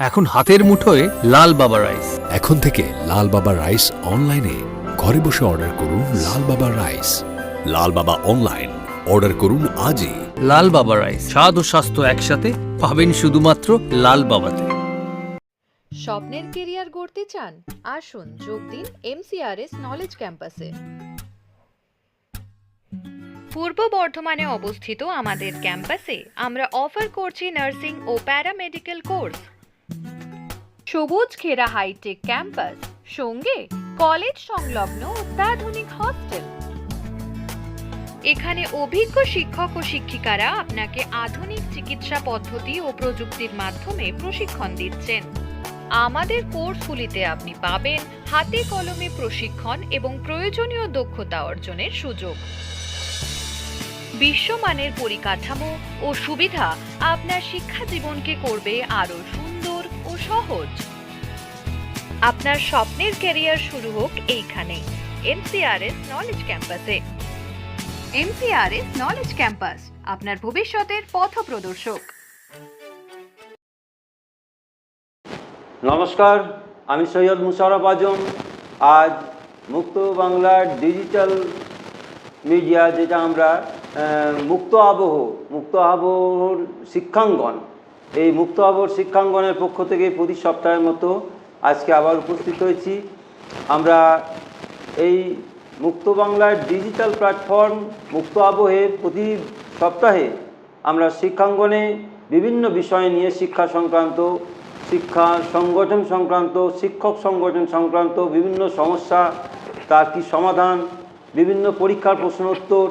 এখন হাতের মুঠোয় লাল বাবা রাইস। এখন থেকে লাল বাবা রাইস অনলাইনে ঘরে বসে অর্ডার করুন। লাল বাবা রাইস, লাল বাবা অনলাইন, অর্ডার করুন আজই। লাল বাবা রাইস, স্বাদ ও স্বাস্থ্য একসাথে পাবেন শুধুমাত্র লাল বাবাতে। স্বপ্নের কেরিয়ার গড়তে চান? আসুন যোগ দিন MCRS নলেজ ক্যাম্পাসে। পূর্ব বর্ধমানে অবস্থিত আমাদের ক্যাম্পাসে আমরা অফার করছি নার্সিং ও প্যারামেডিক্যাল কোর্স। সবুজ ঘেরা হাইটেক ক্যাম্পাস, সঙ্গে কলেজ সংলগ্ন অত্যাধুনিক হস্টেল। এখানে অভিজ্ঞ শিক্ষক ও শিক্ষিকারা আপনাকে আধুনিক চিকিৎসা পদ্ধতি ও প্রযুক্তির মাধ্যমে প্রশিক্ষণ দিচ্ছেন। আমাদের কোর্সগুলিতে আপনি পাবেন হাতে কলমে প্রশিক্ষণ এবং প্রয়োজনীয় দক্ষতা অর্জনের সুযোগ। বিশ্বমানের পরিকাঠামো ও সুবিধা আপনার শিক্ষা জীবনকে করবে আরো সুন্দর ও সহজ। আপনার স্বপ্নের ক্যারিয়ার শুরু হোক এইখানে, MCRS নলেজ ক্যাম্পাসে। MCRS নলেজ ক্যাম্পাস, আপনার ভবিষ্যতের পথপ্রদর্শক। নমস্কার, আমি সৈয়দ মুশারফ আজম। আজ মুক্ত বাংলার ডিজিটাল মিডিয়া, যেটা আমরা মুক্ত আবহর শিক্ষাঙ্গন, এই মুক্ত আবহর শিক্ষাঙ্গনের পক্ষ থেকে প্রতি সপ্তাহের মতো আজকে আবার উপস্থিত হয়েছি। আমরা এই মুক্ত বাংলার ডিজিটাল প্ল্যাটফর্ম মুক্ত আবহে প্রতি সপ্তাহে আমরা শিক্ষাঙ্গনে বিভিন্ন বিষয় নিয়ে শিক্ষা সংক্রান্ত, শিক্ষা সংগঠন সংক্রান্ত, শিক্ষক সংগঠন সংক্রান্ত বিভিন্ন সমস্যা, তার কি সমাধান, বিভিন্ন পরীক্ষার প্রশ্ন উত্তর,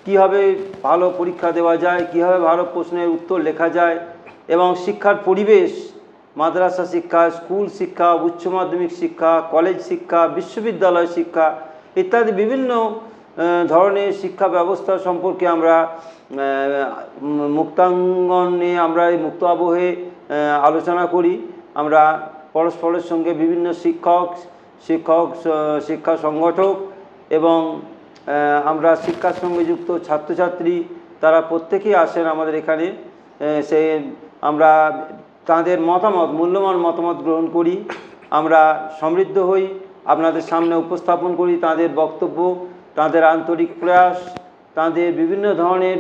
কীভাবে ভালো পরীক্ষা দেওয়া যায়, কীভাবে ভালো প্রশ্নের উত্তর লেখা যায়, এবং শিক্ষার পরিবেশ, মাদ্রাসা শিক্ষা, স্কুল শিক্ষা, উচ্চ মাধ্যমিক শিক্ষা, কলেজ শিক্ষা, বিশ্ববিদ্যালয় শিক্ষা ইত্যাদি বিভিন্ন ধরনের শিক্ষা ব্যবস্থা সম্পর্কে আমরা মুক্তাঙ্গনে, আমরা এই মুক্ত আবহে আলোচনা করি। আমরা পরস্পরের সঙ্গে বিভিন্ন শিক্ষা সংগঠক এবং আমরা শিক্ষার সঙ্গে যুক্ত ছাত্রছাত্রী, তারা প্রত্যেকেই আসেন আমাদের এখানে। আমরা তাদের মূল্যবান মতামত গ্রহণ করি, আমরা সমৃদ্ধ হই, আপনাদের সামনে উপস্থাপন করি তাদের বক্তব্য, তাদের আন্তরিক প্রয়াস, তাদের বিভিন্ন ধরনের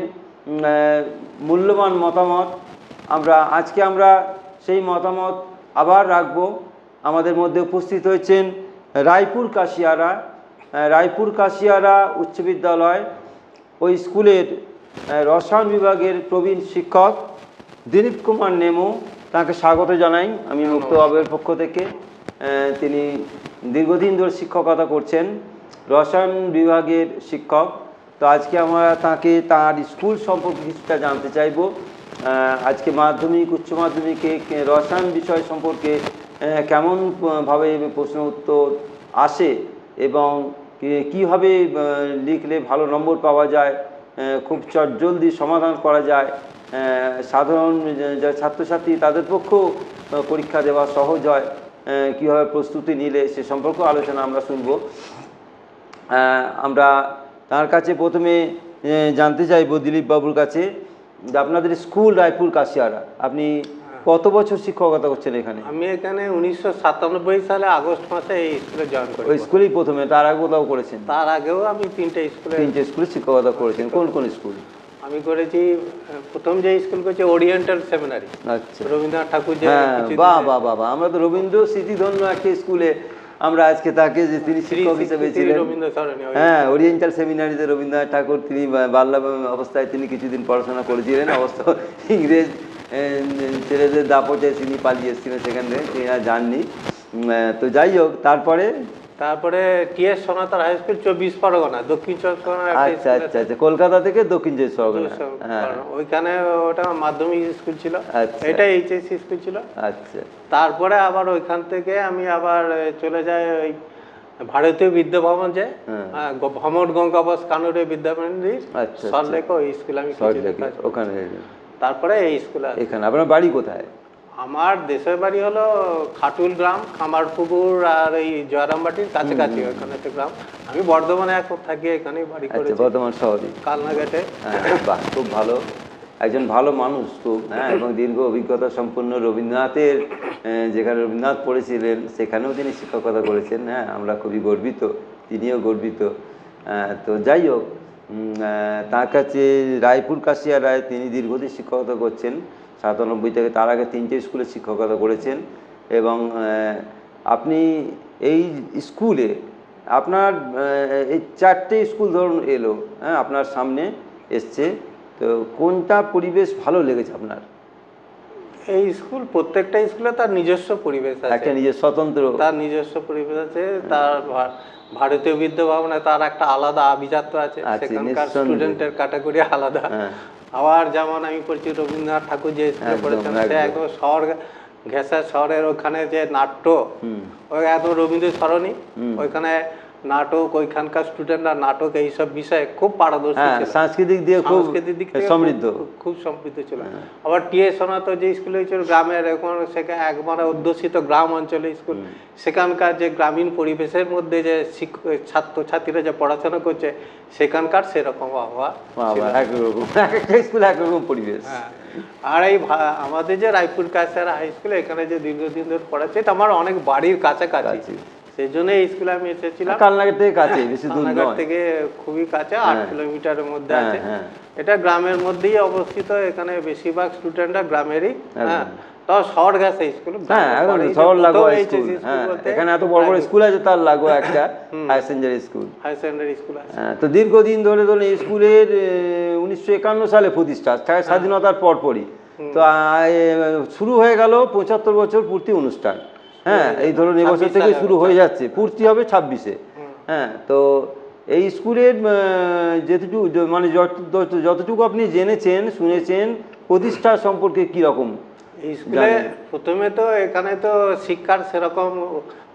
মূল্যবান মতামত। আজকে আমরা সেই মতামত আবার রাখব। আমাদের মধ্যে উপস্থিত হয়েছেন রায়পুর কাশিয়ারা উচ্চ বিদ্যালয়, ওই স্কুলের রসায়ন বিভাগের প্রবীণ শিক্ষক দিলীপ কুমার নেমো। তাকে স্বাগত জানাই আমি মুক্ত আবহের পক্ষ থেকে। তিনি দীর্ঘদিন ধরে শিক্ষকতা করছেন, রসায়ন বিভাগের শিক্ষক। তো আজকে আমরা তার স্কুল সম্পর্কে কিছুটা জানতে চাইব। আজকে মাধ্যমিক, উচ্চ মাধ্যমিকে রসায়ন বিষয় সম্পর্কে কেমনভাবে প্রশ্ন উত্তর আসে এবং কীভাবে লিখলে ভালো নম্বর পাওয়া যায়, খুব চটজলদি সমাধান করা যায়, সাধারণ যারা ছাত্রছাত্রী তাদের পক্ষেও পরীক্ষা দেওয়া সহজ হয়, কীভাবে প্রস্তুতি নিলে সে সম্পর্কে আলোচনা আমরা শুনব। আমরা তার কাছে প্রথমে জানতে চাইব, দিলীপ বাবুর কাছে, যে আপনাদের স্কুল রায়পুর কাশিয়ারা, আপনি কত বছর শিক্ষকতা করছেন এখানে? আমি এখানে 1997 সালে আগস্ট মাসে এই স্কুলে জয়েন করি। ওই স্কুলেই প্রথমে? তার আগে কোথাও করেছেন? তার আগেও আমি তিনটে স্কুলে শিক্ষকতা করেছেন। কোন কোন স্কুল? আমি করেছি, প্রথম যে স্কুল করেছি ওরিয়েন্টাল সেমিনারি। আচ্ছা, রবীন্দ্রনাথ ঠাকুর। বাহ বাহ বাহ বাহ, আমরা তো রবীন্দ্র স্মৃতিধন্য একটা স্কুলে আমরা আজকে তাকে, যে তিনি শিক্ষক হিসেবে ছিলেন, হ্যাঁ, ওরিয়েন্টাল সেমিনারিতে রবীন্দ্রনাথ ঠাকুর, তিনি বাল্য অবস্থায় তিনি কিছুদিন পড়াশোনা করেছিলেন। অবশ্য ইংরেজ ছেলেদের দাপটে তিনি পালিয়ে এসেছিলেন, সেখান থেকে তিনি আর যাননি। তো যাই হোক, তারপরে TS সনাতন হাই স্কুল, 24 পরগনা, দক্ষিণ 24 পরগনা। আচ্ছা আচ্ছা আচ্ছা, কলকাতা থেকে দক্ষিণ 24 পরগনা। হ্যাঁ, ওইখানে ওটা মাধ্যমিক স্কুল ছিল, এটা HSC স্কুল ছিল। আচ্ছা, তারপরে আবার ওইখান থেকে আমি আবার চলে যাই ওই ভারতীয় বিদ্যাভবন, যে ভ্রমণ গঙ্গাবস কানুরে বিদ্যামন্দির, সল্টলেক, ওই স্কুল আমি ওখানে। তারপরে এই স্কুলে। এখানে আপনার বাড়ি কোথায়? আমার দেশের বাড়ি হলো খাটুল গ্রাম, খামারপুকুর আর এই জয়রামবাটির কাছাকাছি ওখানে একটা গ্রাম। আমি বর্ধমানে এখন থাকি, এখানেই বাড়ি করেছি, বর্ধমান শহরে, কালনাঘাটে। বাহ, খুব ভালো, একজন ভালো মানুষ খুব, হ্যাঁ, এবং দীর্ঘ অভিজ্ঞতা সম্পন্ন রবীন্দ্রনাথের যেখানে রবীন্দ্রনাথ পড়েছিলেন সেখানেও তিনি শিক্ষকতা করেছেন। হ্যাঁ, আমরা খুবই গর্বিত, তিনিও গর্বিত। তো যাই হোক, তার কাছে রায়পুর কাশিয়া রায় তিনি দীর্ঘদিন শিক্ষকতা করছেন 97 থেকে। তার আগে 3টে স্কুলে শিক্ষকতা করেছেন। এবং আপনি এই স্কুলে আপনার এই 4টে স্কুল ধরুন এলো, হ্যাঁ, আপনার সামনে এসছে, তো কোনটা পরিবেশ ভালো লেগেছে আপনার? এই স্কুল, প্রত্যেকটা স্কুলে তার নিজস্ব পরিবেশ আছে, একটা নিজের স্বতন্ত্র, তার নিজস্ব পরিবেশ আছে। তার ভারতীয় বিদ্যাভবনে তার একটা আলাদা আভিজাত্য আছে, সেখানকার স্টুডেন্টের ক্যাটাগরি আলাদা। আবার যেমন আমি পড়ছি রবীন্দ্রনাথ ঠাকুর যে স্কুলে পড়েছেন, সে একদম শহর ঘেঁষা শহরের ওখানে যে নাট্য, ওই একদম রবীন্দ্র সরণি, ওইখানে নাটক, ওইখানকার স্টুডেন্টরা নাটক এইসব বিষয়ে খুব পারদর্শী ছিল, সাংস্কৃতিক দিক থেকে সমৃদ্ধ, খুব সমৃদ্ধ ছিল। আবার টিএ সোনাতো যে স্কুলে ছিল গ্রামের, এখন সেখানে একবারে অধ্যুষিত গ্রাম অঞ্চলের স্কুল, সেখানকার যে গ্রামীণ পরিবেশের মধ্যে যে ছাত্রছাত্রীরা যে পড়াশোনা করছে, সেখানকার সেরকম আবহাওয়া, একরকম পরিবেশ। আর এই আমাদের যে রায়পুর কাছাড় হাই স্কুল, এখানে যে দীর্ঘদিন ধরে পড়াচ্ছে, এটা আমার অনেক বাড়ির কাছাকাছি, সেই জন্য এই স্কুলে আমি এসেছিলাম। কালনাঘাট থেকে কাছে, বেশি দূর নয়, থেকে খুবই কাছে, 8 কিলোমিটারের মধ্যে আছে। এটা গ্রামের মধ্যেই অবস্থিত, এখানে বেশিরভাগ স্টুডেন্টরা গ্রামেরই। হ্যাঁ, তাও শহর গেছে স্কুল, শহর লাগোয়া স্কুল, এখানে এত বড় বড় স্কুল আছে, তার লাগোয়া একটা হায়ার সেকেন্ডারি স্কুল আছে। তো দীর্ঘদিন ধরে ধরুন এই স্কুলের 1951 সালে প্রতিষ্ঠা, স্বাধীনতার পরপরই তো শুরু হয়ে গেল 75 বছর পূর্তি অনুষ্ঠান। হ্যাঁ, এই ধরুন এবছর থেকে শুরু হয়ে যাচ্ছে, পূর্তি হবে 26-এ। হ্যাঁ, তো এই স্কুলের যেটুকু মানে যতটুকু আপনি জেনেছেন শুনেছেন, প্রতিষ্ঠা সম্পর্কে কি রকম? এই স্কুলে প্রথমে তো এখানে তো শিক্ষার সেরকম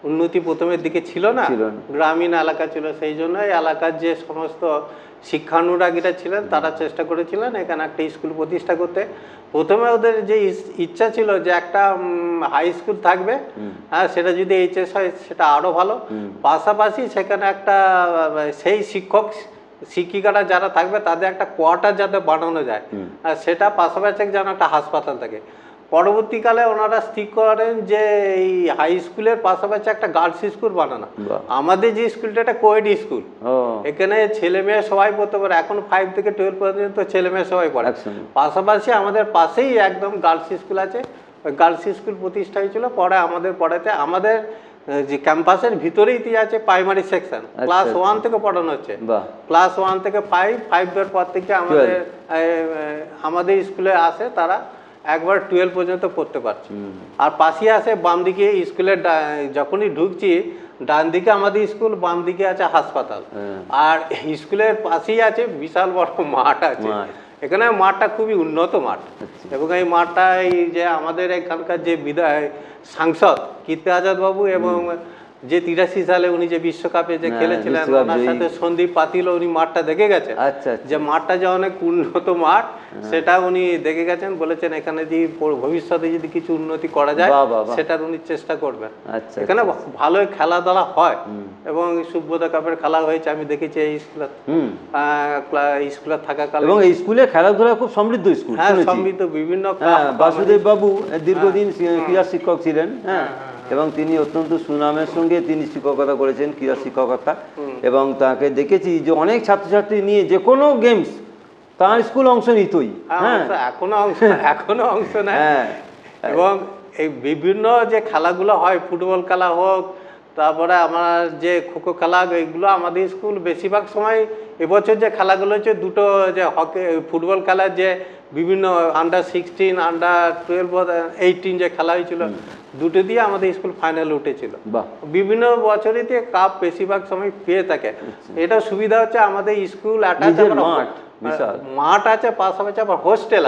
উন্নতি প্রথমের দিকে ছিল না, গ্রামীণ এলাকা ছিল, সেই জন্য এই এলাকার যে সমস্ত শিক্ষানুরাগীরা ছিলেন তারা চেষ্টা করেছিলেন এখানে একটা স্কুল প্রতিষ্ঠা করতে। প্রথমে ওদের যে ইচ্ছা ছিল যে একটা হাই স্কুল থাকবে, হ্যাঁ, সেটা যদি এইচএস হয় সেটা আরও ভালো, পাশাপাশি সেখানে একটা সেই শিক্ষিকারা যারা থাকবে তাদের একটা কোয়ার্টার যাতে বানানো যায়, আর সেটা পাশাপাশি যেন একটা হাসপাতাল থাকে। পরবর্তীকালে ওনারা স্থির করেন যে এই হাই স্কুলের পাশাপাশি একটা গার্লস স্কুল বানানো। আমাদের যে স্কুলটা একটা কোয়েড স্কুল, এখানে ছেলে মেয়ে সবাই পড়তে পারে, এখন 5 থেকে 12 পর্যন্ত ছেলে মেয়ে সবাই পড়ে। পাশাপাশি আমাদের পাশেই একদম গার্লস স্কুল আছে, ওই গার্লস স্কুল প্রতিষ্ঠা হয়েছিল। পরে আমাদের পড়াতে আমাদের যে ক্যাম্পাসের ভিতরেই আছে প্রাইমারি সেকশন, ক্লাস 1 থেকে পড়ানো হচ্ছে, ক্লাস 1 থেকে 5 পর থেকে আমাদের স্কুলে আসে তারা একবার 12 পর্যন্ত পড়তে পারছে। আর পাশে আছে বাম দিকে স্কুলের, যখনই ঢুকছি ডান দিকে আমাদের স্কুল, বাম দিকে আছে হাসপাতাল। আর স্কুলের পাশেই আছে বিশাল বড় মাঠ আছে, এখানে মাঠটা খুবই উন্নত মাঠ। এবং এই মাঠটা এই যে আমাদের এখানকার যে সাংসদ কীর্তি আজাদ বাবু, এবং যে 83 সালে উনি যে বিশ্বকাপে যে খেলেছিলেন, ওনার সাথে সন্দীপ পাতিল, উনি মাঠটা দেখে গেছেন, যে মাঠটা যে অনেক উন্নত মাঠ সেটা উনি দেখে গেছেন, বলেছেন এখানে যদি ভবিষ্যতে যদি কিছু উন্নতি করা যায় সেটার উনি চেষ্টা করবেন। এখানে ভালোই খেলাধুলা হয়, এবং সুব্রত কাপের খেলা হয়েছে আমি দেখেছি এই স্কুলে থাকাকালে। এবং এই স্কুলে খেলাধুলা খুব সমৃদ্ধ স্কুল, হ্যাঁ সমৃদ্ধ, বিভিন্ন বাসুদেব বাবু দীর্ঘদিন ক্রীড়া শিক্ষক ছিলেন। হ্যাঁ, এবং তিনি অত্যন্ত সুনামের সঙ্গে তিনি শিক্ষকতা করেছেন, ক্রীড়া শিক্ষকতা। এবং তাকে দেখেছি যে অনেক ছাত্রছাত্রী নিয়ে যে কোনো গেমস তার স্কুল অংশ নিতই। হ্যাঁ, এখনো অংশ নেয়। এবং এই বিভিন্ন যে খেলাগুলো হয়, ফুটবল খেলা হোক, তারপরে আমার যে খোখো খেলা, এইগুলো আমাদের স্কুল বেশিরভাগ সময়, এবছর যে খেলাগুলো হচ্ছে দুটো, যে হকি ফুটবল খেলার যে বিভিন্ন আন্ডার 16, আন্ডার 12, 18 যে খেলা হয়েছিল, দুটো দিয়ে আমাদের স্কুল ফাইনাল উঠেছিল। বিভিন্ন বছরই কাপ বেশিরভাগ সময় পেয়ে থাকে। এটা সুবিধা হচ্ছে আমাদের স্কুল মাঠ আছে, পাশাপাশি আবার হোস্টেল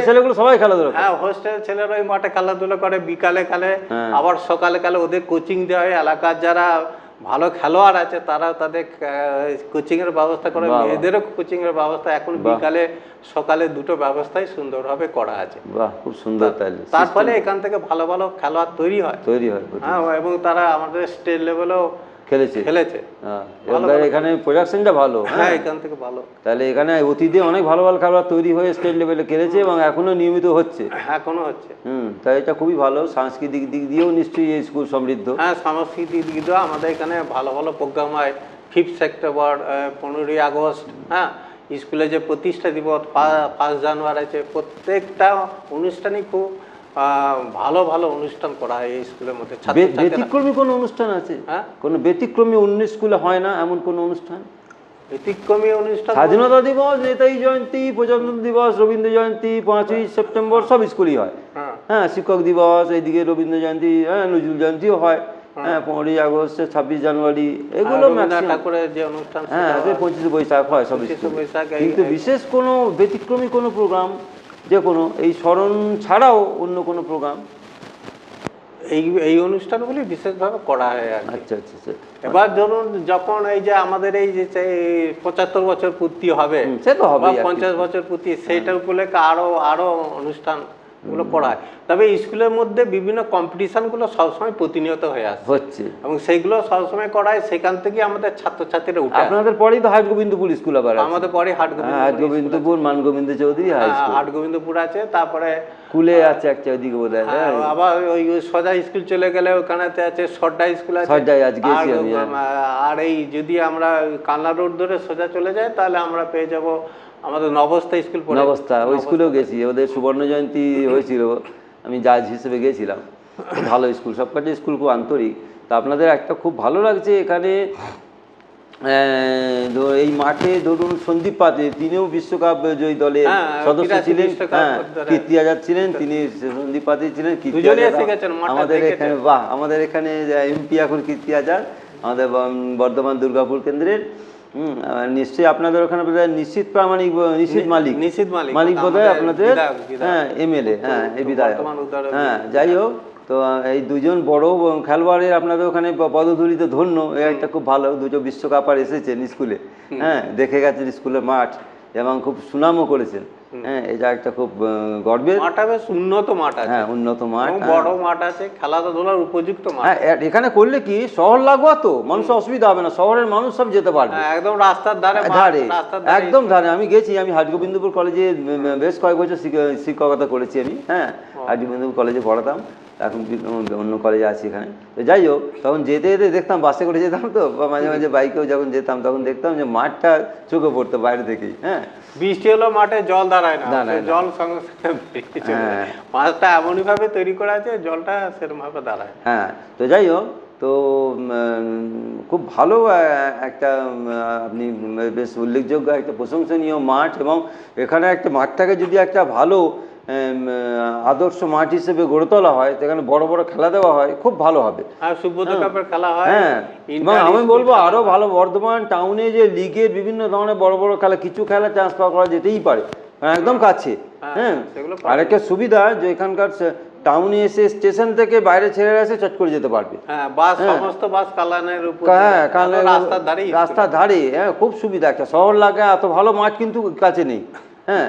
ছেলেগুলো সবাই খেলাধুলা, হ্যাঁ হোস্টেল ছেলেরা ওই মাঠে খেলাধুলা করে, বিকালে খেলে, আবার সকালে খেলে। ওদের কোচিং দেওয়া হয়, এলাকার যারা ভালো খেলোয়াড় আছে তারা তাদের কোচিং এর ব্যবস্থা করে, মেয়েদেরও কোচিং এর ব্যবস্থা এখন বিকালে সকালে দুটো ব্যবস্থাই সুন্দরভাবে করা আছে। খুব সুন্দর। তার ফলে এখান থেকে ভালো ভালো খেলোয়াড় তৈরি হয়। হ্যাঁ, এবং তারা আমাদের স্টেট লেভেলেও খেলেছে। হ্যাঁ, এবার এখানে প্রোডাকশনটা ভালো। হ্যাঁ, এখান থেকে ভালো। তাহলে এখানে অতীতে অনেক ভালো ভালো খেলোয়াড় তৈরি হয়ে স্টেট লেভেলে খেলেছে এবং এখনো নিয়মিত হচ্ছে। এখনো হচ্ছে। তাই এটা খুবই ভালো। সাংস্কৃতিক দিক দিয়েও নিশ্চয়ই এই স্কুল সমৃদ্ধ। হ্যাঁ, সাংস্কৃতিক দিক দিয়েও আমাদের এখানে ভালো ভালো প্রোগ্রাম হয়। 5 সেপ্টেম্বর, 15ই আগস্ট, হ্যাঁ, স্কুলে যে প্রতিষ্ঠা দিবস, 1 জানুয়ারি আছে, প্রত্যেকটা অনুষ্ঠানই খুব ভালো ভালো অনুষ্ঠান করা হয় এই স্কুলের মধ্যে। ব্যতিক্রমী কোনো অনুষ্ঠান আছে? হ্যাঁ, কোনো ব্যতিক্রমী অন্য স্কুলে হয় না এমন কোনো অনুষ্ঠান? ব্যতিক্রমী অনুষ্ঠান স্বাধীনতা দিবস, নেতাজি জয়ন্তী, প্রজাতন্ত্র দিবস, রবীন্দ্র জয়ন্তী, 5ই সেপ্টেম্বর সব স্কুলই হয়। হ্যাঁ, শিক্ষক দিবস, এইদিকে রবীন্দ্র জয়ন্তী, হ্যাঁ, নজরুল জয়ন্তীও হয়। হ্যাঁ, 15ই আগস্ট, 26 জানুয়ারি, এগুলো ঠাকুরের যে অনুষ্ঠান, হ্যাঁ, 25শে বৈশাখ হয় সব। কিন্তু বিশেষ কোনো ব্যতিক্রমী কোনো প্রোগ্রাম, যে কোনো এই স্মরণ ছাড়াও অন্য কোনো প্রোগ্রাম? এই অনুষ্ঠানগুলি বিশেষভাবে করা হয় আর কি। আচ্ছা আচ্ছা আচ্ছা। এবার ধরুন যখন এই যে আমাদের এই যে 75 বছর পূর্তি হবে, সে তো হবে, 50 বছর পূর্তি, সেইটার উপলক্ষে আরো অনুষ্ঠান গুলো করা হয়। তবে স্কুলের মধ্যে বিভিন্ন কম্পিটিশনগুলো সবসময় প্রতিনিয়ত হয়ে আসছে এবং সেইগুলো সবসময় করা হয়। সেখান থেকে আমাদের ছাত্রছাত্রীরা উঠে। আপনাদের পরেই তো হাটগোবিন্দপুর স্কুল আবার আছে। আমাদের পরে হাটগোবিন্দপুর, মানগোবিন্দ চৌধুরী হাই স্কুল, হাটগোবিন্দপুর আছে, তারপরে কুলে আছে একটা ওইদিকে বোধহয়। আবার ওই সোজা স্কুল চলে গেলে ওখানেতে আছে সর্ডা স্কুল আছে। আর এই যদি আমরা কানলা রোড ধরে সোজা চলে যাই তাহলে আমরা পেয়ে যাব আমাদের নবস্থা স্কুল। নবস্থা, ওই স্কুলেও গেছি। ওদের সুবর্ণ জয়ন্তী হয়েছিল, আমি জাজ হিসেবে গেছিলাম। খুব ভালো স্কুল, সবকটা স্কুল খুব আন্তরিক। তা আপনাদের একটা খুব ভালো লাগছে এখানে এই মাঠে ধরুন সন্দীপ পাত্র, তিনিও বিশ্বকাপ জয়ী দলের সদস্য ছিলেন। হ্যাঁ, কীর্তি আজাদ ছিলেন, তিনি সন্দীপ পাত্র ছিলেন। আমাদের এখানে আমাদের এখানে এমপি এখন কীর্তি আজাদ, আমাদের বর্ধমান দুর্গাপুর কেন্দ্রের। নিশ্চয়ই আপনাদের ওখানে বোধহয় নিশ্চিত প্রামাণিক, নিশ্চিত মালিক বোধহয় আপনাদের, হ্যাঁ, এমএলএ, হ্যাঁ, এই বিধায়ক। হ্যাঁ, যাই হোক, তো এই দুজন বড় খেলোয়াড়ের আপনাদের ওখানে পদধূলিতে ধন্য। একটা খুব ভালো, দুটো বিশ্বকাপার এসেছেন স্কুলে। হ্যাঁ, দেখে গেছেন স্কুলের মাঠ এবং খুব সুনামও করেছেন। হ্যাঁ, এটা একটা খুব গর্বের। মাঠটা বেশ উন্নত মাঠ আছে। হ্যাঁ, উন্নত মাঠ, বড় মাঠ আছে, খেলাধুলার উপযুক্ত মাঠ। হ্যাঁ, এখানে করলে কি শহর লাগোয়া তো মানুষের অসুবিধা হবে না, শহরের মানুষ সব যেতে পারবে। একদম রাস্তার ধারে, একদম ধারে। আমি গেছি, আমি হাটগোবিন্দপুর কলেজে বেশ কয়েক বছর শিক্ষকতা করেছি আমি। হ্যাঁ, হাটগোবিন্দপুর কলেজে পড়াতাম, এখন অন্য কলেজে আছি এখানে। তো যাই হোক, তখন যেতে যেতে দেখতাম, বাসে করে যেতাম তো, বা মাঝে মাঝে বাইকেও যখন যেতাম তখন দেখতাম যে মাঠটা চোখে পড়তো বাইরে থেকেই। হ্যাঁ, বৃষ্টি হলো মাঠে জল দাঁড়ায় না, জল সঙ্গে সঙ্গে মাঠটা এমনই ভাবে তৈরি করা আছে, জলটা সেরকম ভাবে দাঁড়ায়। হ্যাঁ, তো যাই হোক, তো খুব ভালো একটা, আপনি বেশ উল্লেখযোগ্য একটা প্রশংসনীয় মাঠ। এবং এখানে একটা মাঠটাকে যদি একটা ভালো আদর্শ মাঠ হিসেবে গড়ে তোলা হয়, সেখানে বড় বড় খেলা দেওয়া হয়, খুব ভালো হবে। হ্যাঁ, এবং আমি বলবো আরো ভালো, বর্ধমান টাউনে যে লিগের বিভিন্ন ধরনের বড় বড় খেলা, কিছু খেলা ট্রান্সফার করা যেতেই পারে, একদম কাছে। হ্যাঁ, আরেকটা সুবিধা যে এখানকার টাউনে এসে স্টেশন থেকে বাইরে ছেড়ে আসে চট করে যেতে পারবে। হ্যাঁ, সমস্ত বাস কালানের উপর, রাস্তার ধারে। হ্যাঁ, খুব সুবিধা। একটা শহর লাগে, এত ভালো মাঠ কিন্তু কাছে নেই। হ্যাঁ,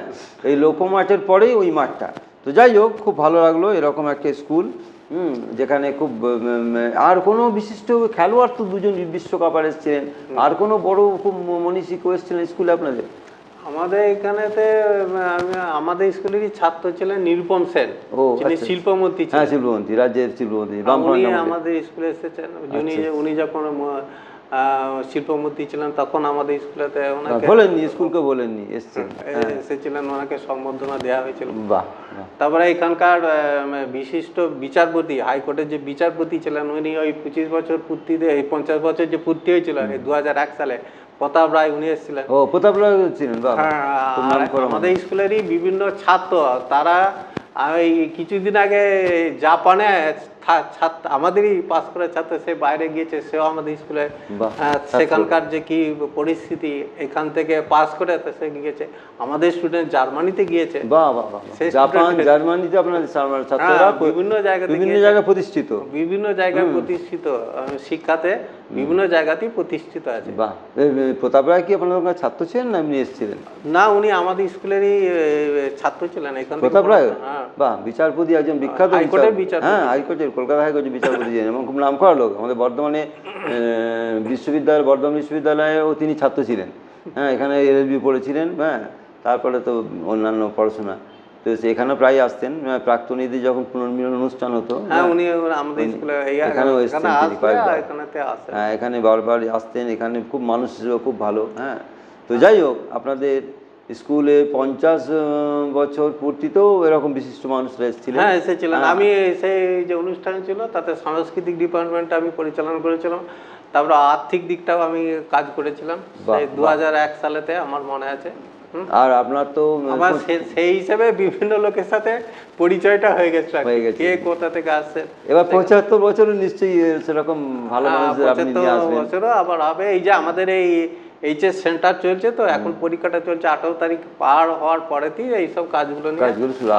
এই লোকো মাঠের পরেই ওই মাঠটা। তো যাই হোক, খুব ভালো লাগলো এরকম একটা স্কুল, যেখানে খুব আর কোনো বিশিষ্ট খেলোয়াড় তো দুজন বিশ্বকাপার এসেছিলেন। আর কোনো বড় খুব মনীষী কেউ এসেছিলেন স্কুলে আপনাদের? আমাদের এখানেতে আমাদের স্কুলেরই ছাত্র ছিলেন নিরুপম সেন, যিনি শিল্পমন্ত্রী ছিলেন। হ্যাঁ, শিল্পমন্ত্রী, রাজ্যের শিল্পমন্ত্রী। উনি আমাদের স্কুলে এসেছেন। উনি যখন শিল্পমন্ত্রী ছিলেন তখন আমাদের স্কুলেতে বলেননি এসেছিলেন, ওনাকে সম্বর্ধনা দেওয়া হয়েছিল। তারপরে এখানকার বিশিষ্ট বিচারপতি, হাইকোর্টের যে বিচারপতি ছিলেন, উনি ওই 25 বছর পূর্তিতে, 50 বছর যে পূর্তি হয়েছিল 2001 সালে, প্রতাপ রায়, উনি এসেছিলেন। প্রতাপ রায় ছিলেন। আমাদের স্কুলেরই বিভিন্ন ছাত্র, তারা এই কিছুদিন আগে জাপানে আমাদেরই পাস করে ছাত্র, সে বাইরে গিয়েছে, সেও আমাদের স্কুলে সেখানকার যে কি পরিস্থিতি, এখান থেকে পাস করে সে গিয়েছে। আমাদের স্টুডেন্ট জার্মানিতে গিয়েছে। জাপান, জার্মানিতে আপনাদের ছাত্ররা বিভিন্ন জায়গায় প্রতিষ্ঠিত শিক্ষাতে বিভিন্ন জায়গাতেই প্রতিষ্ঠিত আছে। প্রতাপ রায় কি আপনাদের ছাত্র ছিলেন না এমনি এসেছিলেন? না, উনি আমাদের স্কুলেরই ছাত্র ছিলেন। এখান প্রতাপ রায়, বাহ, বিচারপতি, একজন বিখ্যাত হাইকোর্টের বিচারপতি। হ্যাঁ, হাইকোর্টের কলকাতা হাইকোর্টে বিচারপতি ছিলেন এবং খুব নাম করা লোক। আমাদের বর্ধমানে বর্ধমান বিশ্ববিদ্যালয়েও তিনি ছাত্র ছিলেন। হ্যাঁ, এখানে LLB পড়েছিলেন। হ্যাঁ, তারপরে তো অন্যান্য পড়াশোনা, তো এখানেও প্রায় আসতেন। প্রাক্তনীদের যখন পুনর্মিলন অনুষ্ঠান হতো, উনি আমাদের স্কুলে এখানেও এসেছেন তিনি কয়েকবার। আসেন। হ্যাঁ, এখানে বারবার আসতেন। এখানে খুব মানুষ ছিল খুব ভালো। হ্যাঁ, তো যাই হোক, আপনাদের স্কুলে 50 বছর পূর্তিতেও এরকম বিশিষ্ট মানুষরা এসেছিলেন। হ্যাঁ, এসেছিলেন। আমি সেই যে অনুষ্ঠান ছিল তাতে সাংস্কৃতিক ডিপার্টমেন্টটা আমি পরিচালনা করেছিলাম, তারপরে আর্থিক দিকটাও আমি কাজ করেছিলাম সেই 2001 সালেতে আমার মনে আছে। আর আপনার তো আমার সেই হিসেবে বিভিন্ন লোকের সাথে পরিচয়টা হয়ে গেছে, কে কোথা থেকে আসছে। এবার 75 বছরে নিশ্চয়ই সেরকম ভালো মানুষদের আপনি নিয়ে আসবেন। 75 বছরও আবার হবে। এই যে আমাদের এই HS সেন্টার চলছে, তো এখন পরীক্ষাটা চলছে, 18 তারিখ পার হওয়ার পরেতেই এইসব কাজগুলো নিয়ে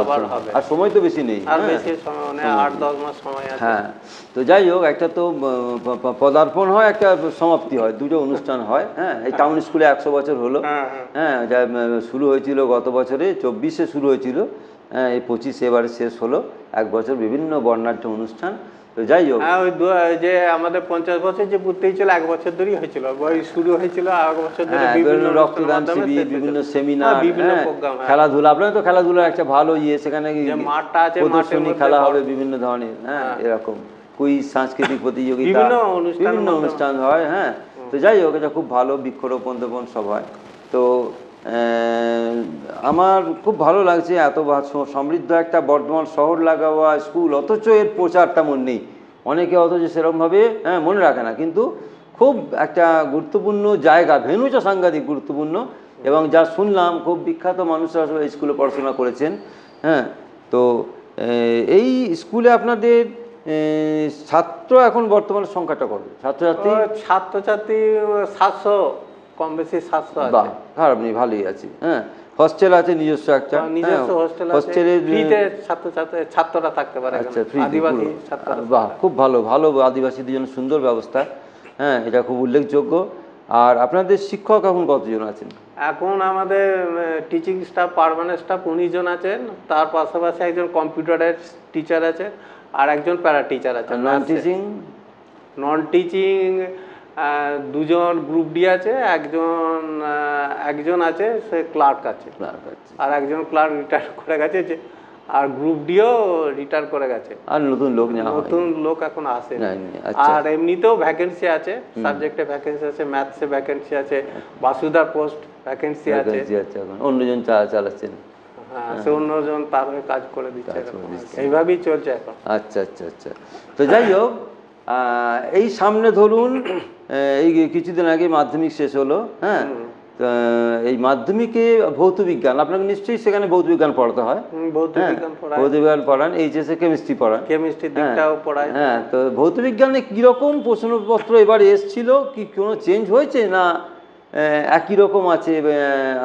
আবার হবে। আর সময় তো বেশি নেই, আর বেশি সময় মানে 8-10 মাস সময় আছে। হ্যাঁ, তো যাই হোক, একটা তো পদার্পণ হয়, একটা সমাপ্তি হয়, দুটো অনুষ্ঠান হয়। হ্যাঁ, এই টাউন স্কুলে 100 বছর হলো। হ্যাঁ, যা শুরু হয়েছিল গত বছরে 24-এ শুরু হয়েছিল। হ্যাঁ, এই 25 এবারে শেষ হলো। 1 বছর বিভিন্ন বর্ণাঢ্য অনুষ্ঠান। তো যাই হোক, হ্যাঁ, ওই যে আমাদের 50 বছর যে পূর্তি হয়েছিল 1 বছর ধরেই হয়েছিল, ওই শুরু হয়েছিল 1 বছর ধরে বিভিন্ন রক্তদান শিবির, বিভিন্ন সেমিনার, বিভিন্ন প্রোগ্রাম, খেলাধুলা। আপনার তো খেলাধুলার একটা ভালো সেখানে মাঠটা আছে, প্রদর্শনী খেলা হবে বিভিন্ন ধরনের। হ্যাঁ, এরকম কুইজ, সাংস্কৃতিক প্রতিযোগিতা, বিভিন্ন অনুষ্ঠান হয়। হ্যাঁ, তো যাই হোক, এটা খুব ভালো, বৃক্ষরোপণ সব হয়। তো আমার খুব ভালো লাগছে, এত সমৃদ্ধ একটা বর্ধমান শহর লাগাওয়া স্কুল, অথচ এর প্রচার তেমন নেই। অনেকে অথচ সেরকমভাবে মনে রাখে না, কিন্তু খুব একটা গুরুত্বপূর্ণ জায়গা, ভেন্যুটা সাংঘাতিক গুরুত্বপূর্ণ। এবং যা শুনলাম, খুব বিখ্যাত মানুষরা এই স্কুলে পড়াশোনা করেছেন। হ্যাঁ, তো এই স্কুলে আপনাদের ছাত্র এখন বর্তমানে সংখ্যাটা কত? ছাত্রছাত্রী 700, কম বেশি 700 আছে। খারাপ নেই, ভালোই আছে। হ্যাঁ, হস্টেল আছে নিজস্ব একটা, নিজস্ব হোস্টেল আছে, ফ্রিতে ছাত্ররা থাকতে পারে। আচ্ছা, আদিবাসী ছাত্ররা। বাহ, খুব ভালো ভালো, আদিবাসীদের জন্য সুন্দর ব্যবস্থা। হ্যাঁ, এটা খুব উল্লেখযোগ্য। আর আপনাদের শিক্ষক এখন কতজন আছেন? এখন আমাদের টিচিং স্টাফ, পার্মানেন্ট স্টাফ 19 জন আছেন। তার পাশাপাশি একজন কম্পিউটারের টিচার আছে, আর একজন প্যারা টিচার আছে। নন টিচিং 2 জন গ্রুপ ডি আছে, একজন আছে সে ক্লার্ক আছে, আর একজন ক্লার্ক রিটায়ার করে গেছে, আর গ্রুপ ডিও রিটায়ার করে গেছে। আর নতুন লোক এখন আসে। আর এমনিতেও ভ্যাকেন্সি আছে, সাবজেক্টে ভ্যাকেন্সি আছে, ম্যাথসে ভ্যাকেন্সি আছে, বাসুদার পোস্ট ভ্যাকেন্সি আছে। অন্যজন চালাচ্ছেন? হ্যাঁ, সে অন্যজন তার হয়ে কাজ করে দিচ্ছে, এইভাবেই চলছে এখন। আচ্ছা আচ্ছা আচ্ছা। তো যাই হোক, এই সামনে ধরুন, এই কিছুদিন আগে মাধ্যমিক শেষ হলো। হ্যাঁ, এই মাধ্যমিকে ভৌত বিজ্ঞান, আপনাকে নিশ্চয়ই সেখানে ভৌত বিজ্ঞান পড়াতে হয়। ভৌত বিজ্ঞান পড়ান, HS এ কেমিস্ট্রি পড়ান, কেমিস্ট্রি দিকটাও পড়ায়। হ্যাঁ, তো ভৌত বিজ্ঞানে কিরকম প্রশ্নপত্র এবার এসেছিল, কি কোনো চেঞ্জ হয়েছে না একই রকম আছে?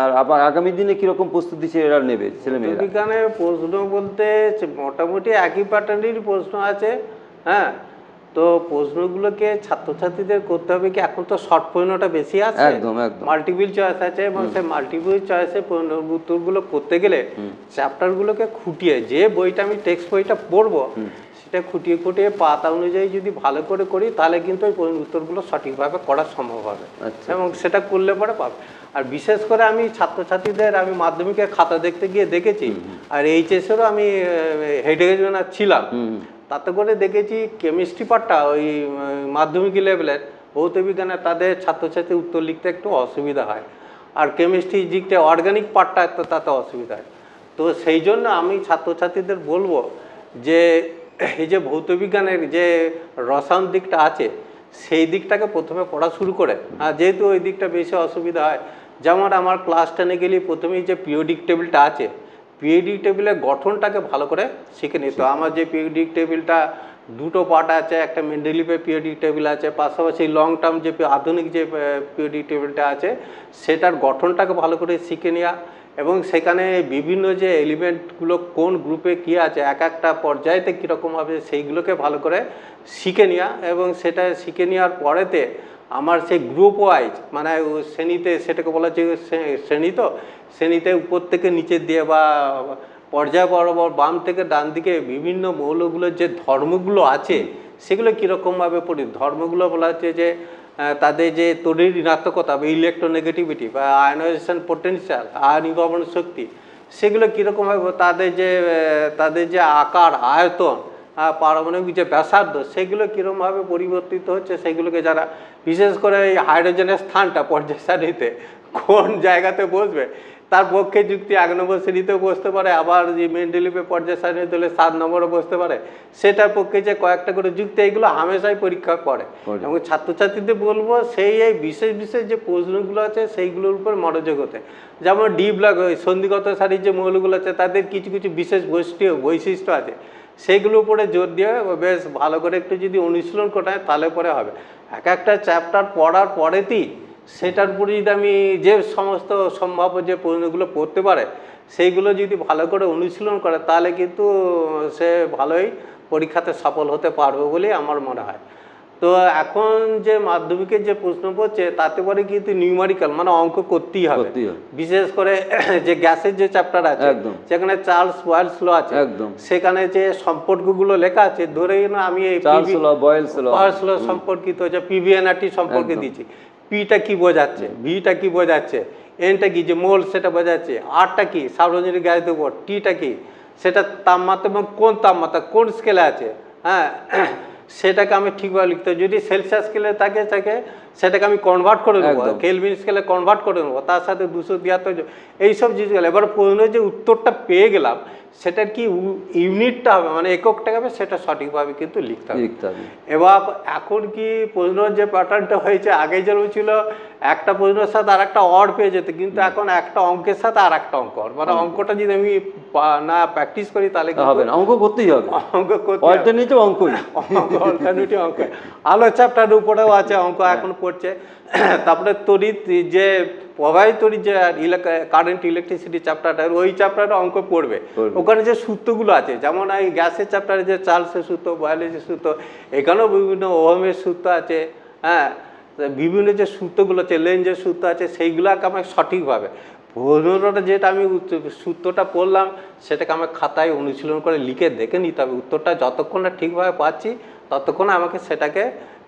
আর আবার আগামী দিনে কিরকম প্রস্তুতি এরা নেবে ছেলেমেয়েরা? বিজ্ঞানের প্রশ্ন বলতে মোটামুটি একই প্যাটার্নেরই প্রশ্ন আছে। হ্যাঁ, তো প্রশ্নগুলোকে ছাত্রছাত্রীদের করতে হবে কি, এখন তো শর্ট প্রশ্নটা বেশি আছে, একদম মাল্টিপল চয়েস আছে, এবং সেই মাল্টিপল চয়েসে উত্তরগুলো করতে গেলে চ্যাপ্টারগুলোকে খুঁটিয়ে, যে বইটা আমি টেক্সট বইটা পড়বো সেটা খুঁটিয়ে খুঁটিয়ে পাতা অনুযায়ী যদি ভালো করে করি, তাহলে কিন্তু ওই উত্তরগুলো সঠিকভাবে করা সম্ভব হবে, এবং সেটা করলে পরে পাবে। আর বিশেষ করে আমি ছাত্রছাত্রীদের, আমি মাধ্যমিকের খাতা দেখতে গিয়ে দেখেছি, আর HS-এরও আমি হেড এক্সামিনার ছিলাম, তাতে করে দেখেছি কেমিস্ট্রি পার্টটা ওই মাধ্যমিক লেভেলের ভৌত বিজ্ঞানে তাদের ছাত্রছাত্রী উত্তর লিখতে একটু অসুবিধা হয়, আর কেমিস্ট্রি দিকটা অর্গানিক পার্টটা একটু তাতে অসুবিধা হয়। তো সেই জন্য আমি ছাত্রছাত্রীদের বলবো যে এই যে ভৌত বিজ্ঞানের যে রসায়ন দিকটা আছে, সেই দিকটাকে প্রথমে পড়া শুরু করে, আর যেহেতু ওই দিকটা বেশি অসুবিধা হয়, যেমন আমার ক্লাস 10-এ গেলে প্রথমেই যে পিরিয়ডিক টেবিলটা আছে, পিরিয়ডিক টেবিলের গঠনটাকে ভালো করে শিখে নিত। আমার যে পিরিয়ডিক টেবিলটা 2টো পার্ট আছে, একটা মেন্ডেলিভের পিরিয়ডিক টেবিল আছে, পাশাপাশি লং টার্ম যে আধুনিক যে পিরিয়ডিক টেবিলটা আছে, সেটার গঠনটাকে ভালো করে শিখে নেওয়া, এবং সেখানে বিভিন্ন যে এলিমেন্টগুলো কোন গ্রুপে কী আছে, এক একটা পর্যায়েতে কীরকম হবে, সেইগুলোকে ভালো করে শিখে নেওয়া, এবং সেটা শিখে নেওয়ার পরেতে আমার সেই গ্রুপ ওয়াইজ, মানে শ্রেণীতে, সেটাকে বলা হচ্ছে শ্রেণী, তো শ্রেণীতে উপর থেকে নিচের দিয়ে বা পর্যায় বরাবর বাম থেকে ডান দিকে বিভিন্ন মৌলগুলোর যে ধর্মগুলো আছে সেগুলো কীরকমভাবে পড়ি। ধর্মগুলো বলা হচ্ছে যে তাদের যে তড়িৎ ঋণাত্মকতা বা ইলেকট্রোনেগেটিভিটি বা আয়নাইজেশন পোটেনশিয়াল, আয়ন নির্গমন শক্তি, সেগুলো কীরকমভাবে তাদের যে আকার, আয়তন, পারমাণবিক যে ব্যাসার্ধ, সেগুলো কীরকমভাবে পরিবর্তিত হচ্ছে, সেগুলোকে যারা বিশেষ করে এই হাইড্রোজেনের স্থানটা পর্যায় সারণীতে কোন জায়গাতে বসবে তার পক্ষে যুক্তি 1 নম্বর শ্রেণীতেও বসতে পারে, আবার যে মেন্ডেলিভের পর্যায় সারণীতে হলে 7 নম্বরও বসতে পারে, সেটার পক্ষে যে কয়েকটা করে যুক্তি, এইগুলো হামেশাই পরীক্ষা পড়ে। এবং ছাত্রছাত্রীদের বলবো সেই এই বিশেষ বিশেষ যে প্রশ্নগুলো আছে সেইগুলোর উপর মনোযোগ হতে। যেমন ডি ব্লক সন্ধিগত সারির যে মৌলগুলো আছে তাদের কিছু কিছু বিশেষ বৈশিষ্ট্য আছে, সেইগুলোর উপরে জোর দিয়ে বেশ ভালো করে একটু যদি অনুশীলন করায় তাহলে পরে হবে। এক একটা চ্যাপ্টার পড়ার পরেতেই সেটার উপরে যদি আমি যে সমস্ত সম্ভাব্য যে প্রশ্নগুলো পড়তে পারে সেইগুলো যদি ভালো করে অনুশীলন করে তাহলে কিন্তু সে ভালোই পরীক্ষাতে সফল হতে পারবে বলেই আমার মনে হয়। তো এখন যে মাধ্যমিকের যে প্রশ্ন পড়ছে তাতে পরে কিন্তু নিউমারিক্যাল মানে অঙ্ক করতেই হবে। বিশেষ করে যে গ্যাসের যে চ্যাপ্টার আছে সেখানে চার্লস বয়েলস ল আছে, সেখানে যে সম্পর্কগুলো লেখা আছে, ধরে আমি এই বয়েলস ল সম্পর্কিত যে পিভিএনআরটি সম্পর্কে দিচ্ছি, পিটা কি বোঝাচ্ছে, ভিটা কি বোঝাচ্ছে, এনটা কি যে মোল সেটা বোঝাচ্ছে, আরটা কি সার্বজনীন গ্যাস দেবো, টিটা কি সেটা তাপমাত্রা এবং কোন তাপমাত্রা কোন স্কেলে আছে, হ্যাঁ সেটাকে আমি ঠিকভাবে লিখতে হবে। যদি সেলসিয়াস স্কেলে থাকে সেটাকে আমি কনভার্ট করে নেবো, কেলভিন স্কেলে কনভার্ট করে নেবো, তার সাথে 273 এইসব জিনিসগুলো। এবার প্রশ্নের যে উত্তরটা পেয়ে গেলাম সেটার কি ইউনিটটা হবে মানে এককটা হবে সেটা সঠিকভাবে কিন্তু লিখতে হবে। এবার এখন কি প্রশ্নের যে প্যাটার্নটা হয়েছে, আগে যেরকম ছিল একটা প্রশ্নের সাথে আর একটা অড পেয়ে যেত, কিন্তু এখন একটা অঙ্কের সাথে আর একটা অঙ্ক, মানে অঙ্কটা যদি আমি না প্র্যাকটিস করি তাহলে হবে না, অঙ্ক করতেই হবে, অঙ্ক করতে অল্টারনেটিভ অঙ্কই অল্টারনেটিভ অঙ্ক। আলো চ্যাপ্টারের উপরেও আছে অঙ্ক এখন পড়ছে। তারপরে তড়িৎ যে প্রবাহিত তড়িৎ যে কারেন্ট ইলেকট্রিসিটি চ্যাপ্টারটা, ওই চ্যাপ্টারে অঙ্ক পড়বে। ওখানে যে সূত্রগুলো আছে, যেমন এই গ্যাসের চ্যাপ্টারে যে চার্লসের সূত্র, বয়েলের সূত্র, এখানেও বিভিন্ন ওহমের সূত্র আছে, হ্যাঁ বিভিন্ন যে সূত্রগুলো আছে, লেঞ্জের সূত্র আছে, সেইগুলোকে আমার সঠিকভাবে প্রশ্নটা যেটা আমি সূত্রটা পড়লাম সেটাকে আমার খাতায় অনুশীলন করে লিখে দেখে নিতে হবে। উত্তরটা যতক্ষণ না ঠিকভাবে পাচ্ছি ততক্ষণ আমাকে সেটাকে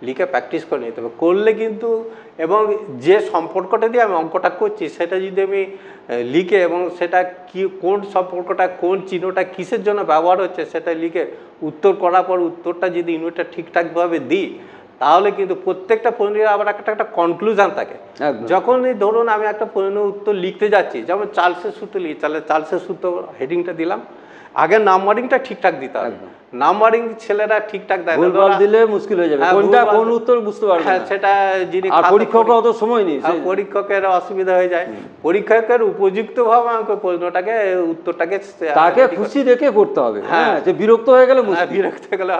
লিখে প্র্যাকটিস করে নিতে হবে। করলে কিন্তু এবং যে সম্পর্কটা দিয়ে আমি অঙ্কটা করছি সেটা যদি আমি লিখে এবং সেটা কি কোন সম্পর্কটা কোন চিহ্নটা কিসের জন্য ব্যবহার হচ্ছে সেটা লিখে উত্তর করার পর উত্তরটা যদি ইউনিটটা ঠিকঠাকভাবে দিই তাহলে কিন্তু প্রত্যেকটা প্রশ্নের আবার একটা কনক্লুশন থাকে। যখনই ধরুন আমি একটা প্রশ্নের উত্তর লিখতে যাচ্ছি, যেমন চার্লসের সূত্র লিখি, তাহলে চার্লসের সূত্র হেডিংটা দিলাম, আগে নাম্বারিংটা ঠিকঠাক দিতে হবে। নাম্বারিং ছেলেরা ঠিকঠাক দেয় না, দিলে মুশকিল হয়ে যাবে, কোনটা কোন উত্তর বুঝতে পারবে না, সেটা যিনি পরীক্ষকের অত সময় নেই, পরীক্ষকের অসুবিধা হয়ে যায়। পরীক্ষকের উপযুক্তভাবে আমাকে প্রশ্নটাকে উত্তরটাকে তাকে খুশি রেখে করতে হবে। হ্যাঁ, যে বিরক্ত হয়ে গেলে বিরক্ত হয়ে গেলে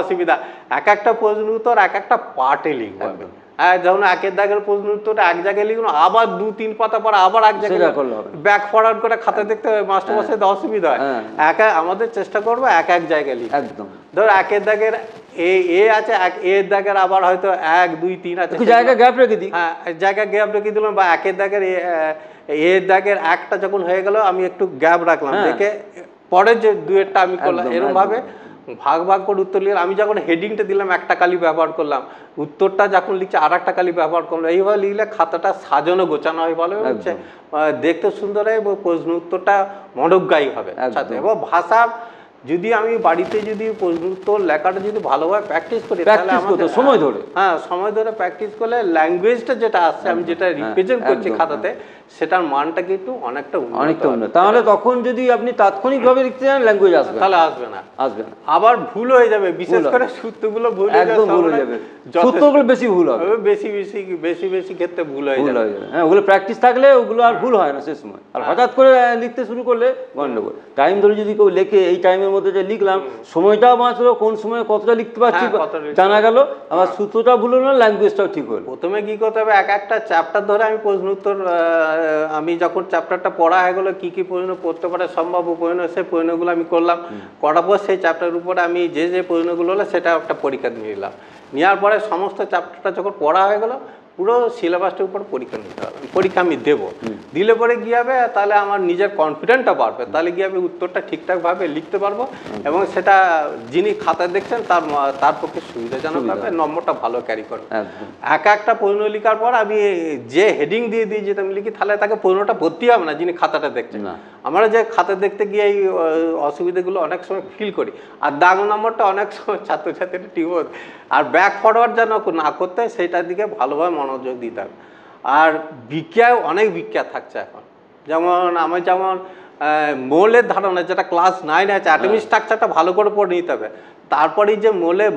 অসুবিধা। এক একটা প্রশ্ন উত্তর এক একটা পার্টে লিখতে হবে। হ্যাঁ, যখন একের দাগের প্রশ্ন উত্তরটা এক জায়গায় লিখুন, আবার 2-3 পাতা পর আবার এক জায়গায় ব্যাক ফরওয়ার্ড করে খাতা দেখতে হবে, মাস্টার মশাই অসুবিধা হয়। আমাদের চেষ্টা করবো এক এক জায়গায় লিখতে। একদম ধর একের দাগের এ আছে, এর দাগের আবার হয়তো 1, 2, 3 আছে, জায়গা গ্যাপ রেখে দিই। হ্যাঁ, জায়গা গ্যাপ রেখে দিলাম, বা একের দাগের এর দাগের একটা যখন হয়ে গেল আমি একটু গ্যাপ রাখলাম, দেখে পরের যে দুয়েরটা আমি করলাম, এরকম ভাবে ভাগ ভাগ করে উত্তর লিখলাম। আমি যখন হেডিংটা দিলাম একটা কালি ব্যবহার করলাম, উত্তরটা যখন লিখছি আর একটা কালি ব্যবহার করলাম। এইভাবে লিখলে খাতাটা সাজানো গোছানো হয়, ভালো হচ্ছে, দেখতে সুন্দর হয় এবং প্রশ্ন উত্তরটা মনোজ্ঞায়ী হবে। এবং ভাষার যদি আমি বাড়িতে যদি প্রশ্ন উত্তর লেখাটা যদি ভালোভাবে প্র্যাকটিস করি তাহলে আমাদের সময় ধরে, হ্যাঁ সময় ধরে প্র্যাকটিস করলে ল্যাঙ্গুয়েজটা যেটা আসছে আমি যেটা রিপ্রেজেন্ট করছি খাতাতে সেটার মানটা কিন্তু অনেকটা উন্নত। তাহলে তখন যদি আপনি তাৎক্ষণিকভাবে লিখতে চান ল্যাঙ্গুয়েজ আসবে, তাহলে আসবে না আবার ভুল হয়ে যাবে, বিশেষ করে সূত্রগুলো ভুল হয়ে যাবে, সূত্রগুলো বেশি ভুল হবে, বেশি ক্ষেত্রে ভুল হয়ে যাবে। হ্যাঁ, ওগুলো প্র্যাকটিস থাকলে ওগুলো আর ভুল হয় না সে সময়। আর হঠাৎ করে লিখতে শুরু করলে গন্ডগোল। টাইম ধরে যদি কেউ লেখে, এই টাইমের মধ্যে যে লিখলাম সময়টাও বাঁচলো, কোন সময় কতটা লিখতে পারছি জানা গেল, আমার সূত্রটা ভুল হলো, ল্যাঙ্গুয়েজটাও ঠিক হলো। প্রথমে কি করতে হবে, এক একটা চ্যাপ্টার ধরে আমি প্রশ্ন উত্তর, আমি যখন চ্যাপ্টারটা পড়া হয়ে গেলো কী কী প্রশ্ন পড়তে পারে সম্ভাব্য প্রশ্ন, সেই প্রশ্নগুলো আমি করলাম, করার পর সেই চ্যাপ্টারের উপরে আমি যে প্রশ্নগুলো হলো সেটা একটা পরীক্ষা নিয়ে নিলাম। নেওয়ার পরে সমস্ত চ্যাপ্টারটা যখন পড়া হয়ে গেলো পুরো সিলেবাসটার উপর পরীক্ষা নিতে হবে, পরীক্ষা আমি দেবো, দিলে পরে কী হবে, তাহলে আমার নিজের কনফিডেন্টটা বাড়বে, তাহলে কী হবে উত্তরটা ঠিকঠাকভাবে লিখতে পারবো এবং সেটা যিনি খাতায় দেখছেন তার পক্ষে সুবিধাজনক হবে, নম্বরটা ভালো ক্যারি করবে। একটা প্রশ্ন লেখার পর আমি যে হেডিং দিয়ে দিই যেটা আমি লিখি, তাহলে তাকে প্রশ্নটা ভর্তি হবে না যিনি খাতাটা দেখছেন। আমরা যে খাতা দেখতে গিয়ে এই অসুবিধাগুলো অনেক সময় ফিল করি, আর দাগ নম্বরটা অনেক সময় ছাত্রছাত্রীরা ঠিক হবে, আর ব্যাক ফরওয়ার্ড যেন না করতে হয় সেইটার দিকে ভালোভাবে মনোযোগ দিতে হবে। আর বিজ্ঞায় অনেক বিজ্ঞা থাকছে এখন, যেমন মোলের ধারণা যেটা ক্লাস 9 আছে, অ্যাটমিক স্ট্রাকচারটা ভালো করে পড়ে নিতে হবে। তারপরে যে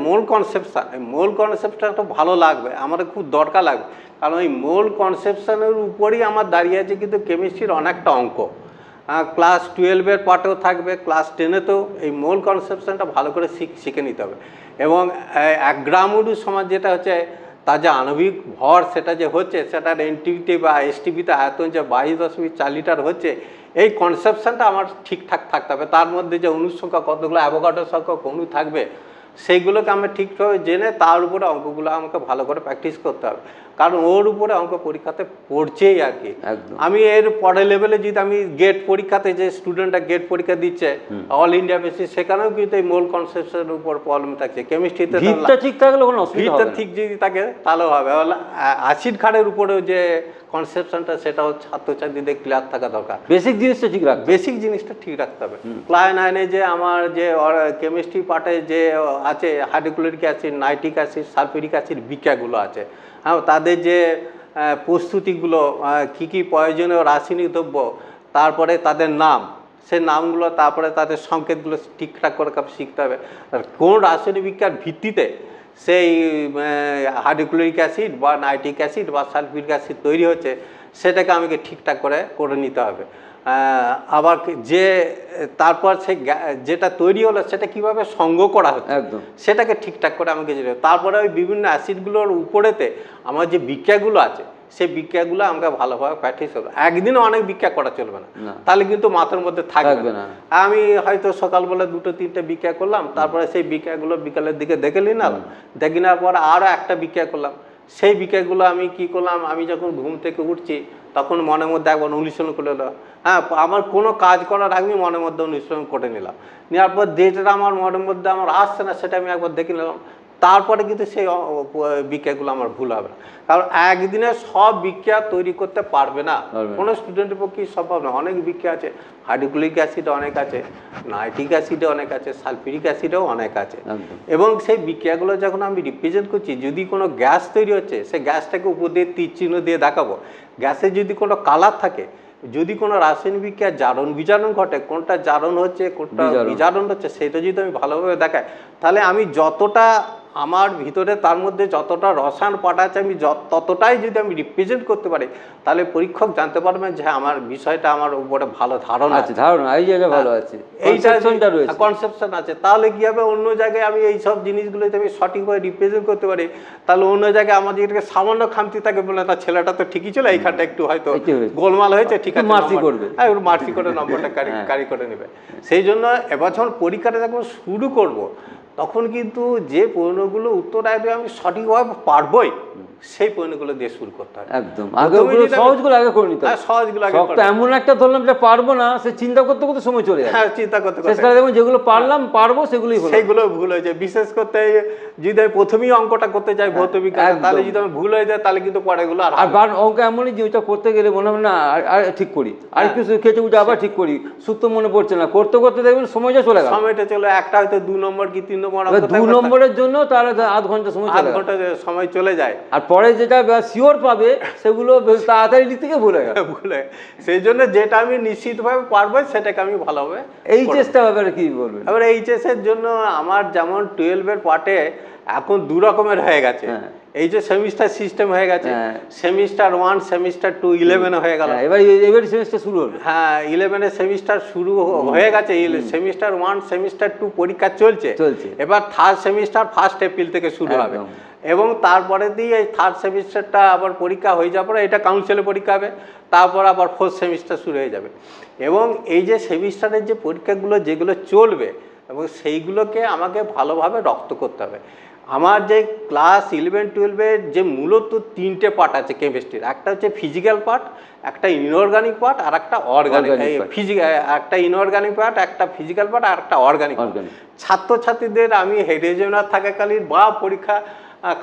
মোল কনসেপশন, এই মোল কনসেপশনটা ভালো লাগবে, আমাদের খুব দরকার লাগবে, কারণ এই মোল কনসেপশনের উপরই আমার দাঁড়িয়ে আছে কিন্তু কেমিস্ট্রির অনেকটা অঙ্ক। ক্লাস 12-এর পার্টেও থাকবে, ক্লাস 10-এতেও এই মোল কনসেপশনটা ভালো করে শিখে নিতে হবে। এবং 1 গ্রাম অণুর সমান যেটা হচ্ছে তার যে আণবিক ভর সেটা যে হচ্ছে, সেটার এনটিভিতে বা এসটিভিতে আয়তন যে 22.4 লিটার হচ্ছে, এই কনসেপশনটা আমার ঠিকঠাক থাকতে হবে। তার মধ্যে যে অণুর সংখ্যা কতগুলো, অ্যাভোগাড্রো সংখ্যক অণু থাকবে, সেইগুলোকে আমি ঠিকভাবে জেনে তার উপরে অঙ্কগুলো আমাকে ভালো করে প্র্যাকটিস করতে হবে, কারণ ওর উপরে অঙ্ক পরীক্ষাতে পড়ছেই আর কি। আমি এর পরের লেভেলে যদি আমি গেট পরীক্ষাতে যে স্টুডেন্টরা গেট পরীক্ষা দিচ্ছে অল ইন্ডিয়া বেসিস, সেখানেও কিন্তু এই মোল কনসেপশনের উপর প্রবলেম থাকছে। কেমিস্ট্রিতে ঠিক থাকলে কোনো অসুবিধা হবে না, ঠিক যদি থাকে তাহলেও হবে। অ্যাসিড ক্ষারের উপরেও যে কনসেপশনটা সেটাও ছাত্রছাত্রীদের ক্লিয়ার থাকা দরকার। বেসিক জিনিসটা ঠিক রাখতে বেসিক জিনিসটা ঠিক রাখতে হবে। ক্লাস 9-এ যে আমার যে কেমিস্ট্রি পার্টে যে আছে hydrochloric acid, nitric acid, sulphuric acid বিক্রিয়াগুলো আছে, হ্যাঁ, তাদের যে প্রস্তুতিগুলো, কী কী প্রয়োজনীয় রাসায়নিক দ্রব্য, তারপরে তাদের নাম, সেই নামগুলো, তারপরে তাদের সংকেতগুলো ঠিকঠাক করে শিখতে হবে। আর কোন রাসায়নিক বিক্রিয়ার ভিত্তিতে সেই হাইড্রোক্লোরিক অ্যাসিড বা নাইট্রিক অ্যাসিড বা সালফিউরিক অ্যাসিড তৈরি হচ্ছে, সেটাকে আমাকে ঠিকঠাক করে নিতে হবে। আবার যে তারপর সে যেটা তৈরি হলো সেটা কিভাবে সংগ্রহ করা হচ্ছে, সেটাকে ঠিকঠাক করে আমাকে যেতে হবে। তারপরে ওই বিভিন্ন অ্যাসিডগুলোর উপরেতে আমার যে বিক্রিয়াগুলো আছে, সেই বিক্রিয়াগুলো আমাকে ভালোভাবে প্র্যাকটিস করবে। একদিনে অনেক বিক্রিয়া করা চলবে না, তাহলে কিন্তু মাথার মধ্যে থাকবে না। আমি হয়তো সকালবেলা 2-3টে বিক্রিয়া করলাম, তারপরে সেই বিক্রিয়াগুলো বিকালের দিকে দেখে নিলাম, দেখে নেওয়ার পর আরও একটা বিক্রিয়া করলাম। সেই বিক্রিয়াগুলো আমি কি করলাম, আমি যখন ঘুম থেকে উঠছি তখন মনের মধ্যে একবার অনুশীলন করে নিলাম। হ্যাঁ, আমার কোনো কাজ করার আগে মনের মধ্যে অনুশীলন করে নিলাম, নেওয়ার পর যেটা আমার মনের মধ্যে আমার আসছে না সেটা আমি একবার দেখে নিলাম। তারপরে কিন্তু সেই বিক্রিয়াগুলো আমার ভুল হবে না, কারণ একদিনে সব বিক্রিয়া তৈরি করতে পারবে না, কোনো স্টুডেন্টের পক্ষে সম্ভব না। অনেক বিক্রিয়া আছে, হাইড্রোক্লোরিক অ্যাসিডে অনেক আছে, নাইট্রিক অ্যাসিডে অনেক আছে, সালফিউরিক অ্যাসিডেও অনেক আছে। এবং সেই বিক্রিয়াগুলো যখন আমি রিপ্রেজেন্ট করছি, যদি কোনো গ্যাস তৈরি হচ্ছে, সেই গ্যাসটাকে উপর দিয়ে তীর চিহ্ন দিয়ে দেখাবো। গ্যাসের যদি কোনো কালার থাকে, যদি কোনো রাসায়নিক বিক্রিয়া জারণ বিজারণ ঘটে, কোনটা জারণ হচ্ছে কোনটা বিজারণ হচ্ছে, সেটা যদি আমি ভালোভাবে দেখাই, তাহলে আমি যতটা আমার ভিতরে তার মধ্যে যতটা রসায়ন পাঠা আছে, আমি ততটাই যদি আমি রিপ্রেজেন্ট করতে পারি, তাহলে পরীক্ষক জানতে পারবেন যে আমার বিষয়টা আমার উপরে ভালো ধারণা আছে, কনসেপশন আছে। তাহলে কি হবে, অন্য জায়গায় আমি এই সব জিনিসগুলোতে আমি সঠিকভাবে রিপ্রেজেন্ট করতে পারি, তাহলে অন্য জায়গায় আমার যেটাকে সামান্য খামতি থাকে বলে, তার ছেলেটা তো ঠিকই ছিল, এইখানটা একটু হয়তো গোলমাল হয়েছে, ঠিক আছে মার্সি করবে, হ্যাঁ, মার্সি করে নম্বরটা কারি করে নেবে। সেই জন্য এবার যখন পরীক্ষাটা যখন শুরু করব, তখন কিন্তু যে প্রশ্নগুলো উত্তর আসবে আমি সঠিকভাবে পারবই, সেই প্রশ্নগুলো দিয়ে শুরু করতে হবে। একদম সহজগুলো আগে করে নিতে হবে। সহজগুলো আগে করতে হবে। এমন একটা ধরলাম যে পারবো না, সে চিন্তা করতে করতে সময় চলে যায়। হ্যাঁ, চিন্তা করতে করতে শেষকালে দেখুন যেগুলো পারলাম পারবো সেগুলো ভুল হয়ে যায়। বিশেষ করতে যদি আমি প্রথমেই অঙ্কটা করতে যাই ভৌত বিজ্ঞান, তাহলে যদি আমি ভুল হয়ে যায়, তাহলে কিন্তু পরেগুলো আর অঙ্ক এমনই যে ওইটা করতে গেলে মনে হবে না আর ঠিক করি, আর কিছু খেতে উঠে আবার ঠিক করি, সূত্র মনে পড়ছে না, করতে করতে দেখবেন সময়টা চলে গেল। সময়টা চলে, একটা হয়তো 2 নম্বর কি 3 নম্বর, 2 নম্বরের জন্য তার আধ ঘন্টা সময় চলে যায়। আর পরে যেটা শিওর পাবে সেগুলো তাড়াতাড়ি লিখতে গিয়ে ভুলে সেই জন্য যেটা আমি নিশ্চিতভাবে পারবো সেটাকে আমি ভালোভাবে এইচএসটা ব্যাপারে কি বলবেন? এবার এইচএস এর জন্য আমার যেমন 12-এর পার্টে এখন 2 রকমের হয়ে গেছে। এই যে সেমিস্টার সিস্টেম হয়ে গেছে, সেমিস্টার 1, সেমিস্টার 2, 11 হয়ে গেল। এবার সেমিস্টার শুরু হলো। হ্যাঁ, 11-এর সেমিস্টার শুরু হয়ে গেছে। সেমিস্টার 1, সেমিস্টার 2 পরীক্ষা চলছে। এবার 3rd সেমিস্টার 1 এপ্রিল থেকে শুরু হবে, এবং তারপরে দিয়ে এই 3rd সেমিস্টারটা আবার পরীক্ষা হয়ে যাওয়ার পরে এটা কাউন্সিলে পরীক্ষা হবে, তারপর আবার 4th সেমিস্টার শুরু হয়ে যাবে। এবং এই যে সেমিস্টারের যে পরীক্ষাগুলো যেগুলো চলবে, এবং সেইগুলোকে আমাকে ভালোভাবে রপ্ত করতে হবে। আমার যে ক্লাস 11-12-এর যে মূলত 3টে পার্ট আছে কেমিস্ট্রির, একটা হচ্ছে ফিজিক্যাল পার্ট, একটা ইনঅর্গানিক পার্ট, আর একটা অর্গানিক। একটা ইনঅর্গানিক পার্ট, একটা ফিজিক্যাল পার্ট, আর একটা অর্গানিক। ছাত্রছাত্রীদের আমি হেডেজনার থাকাকালীন বা পরীক্ষা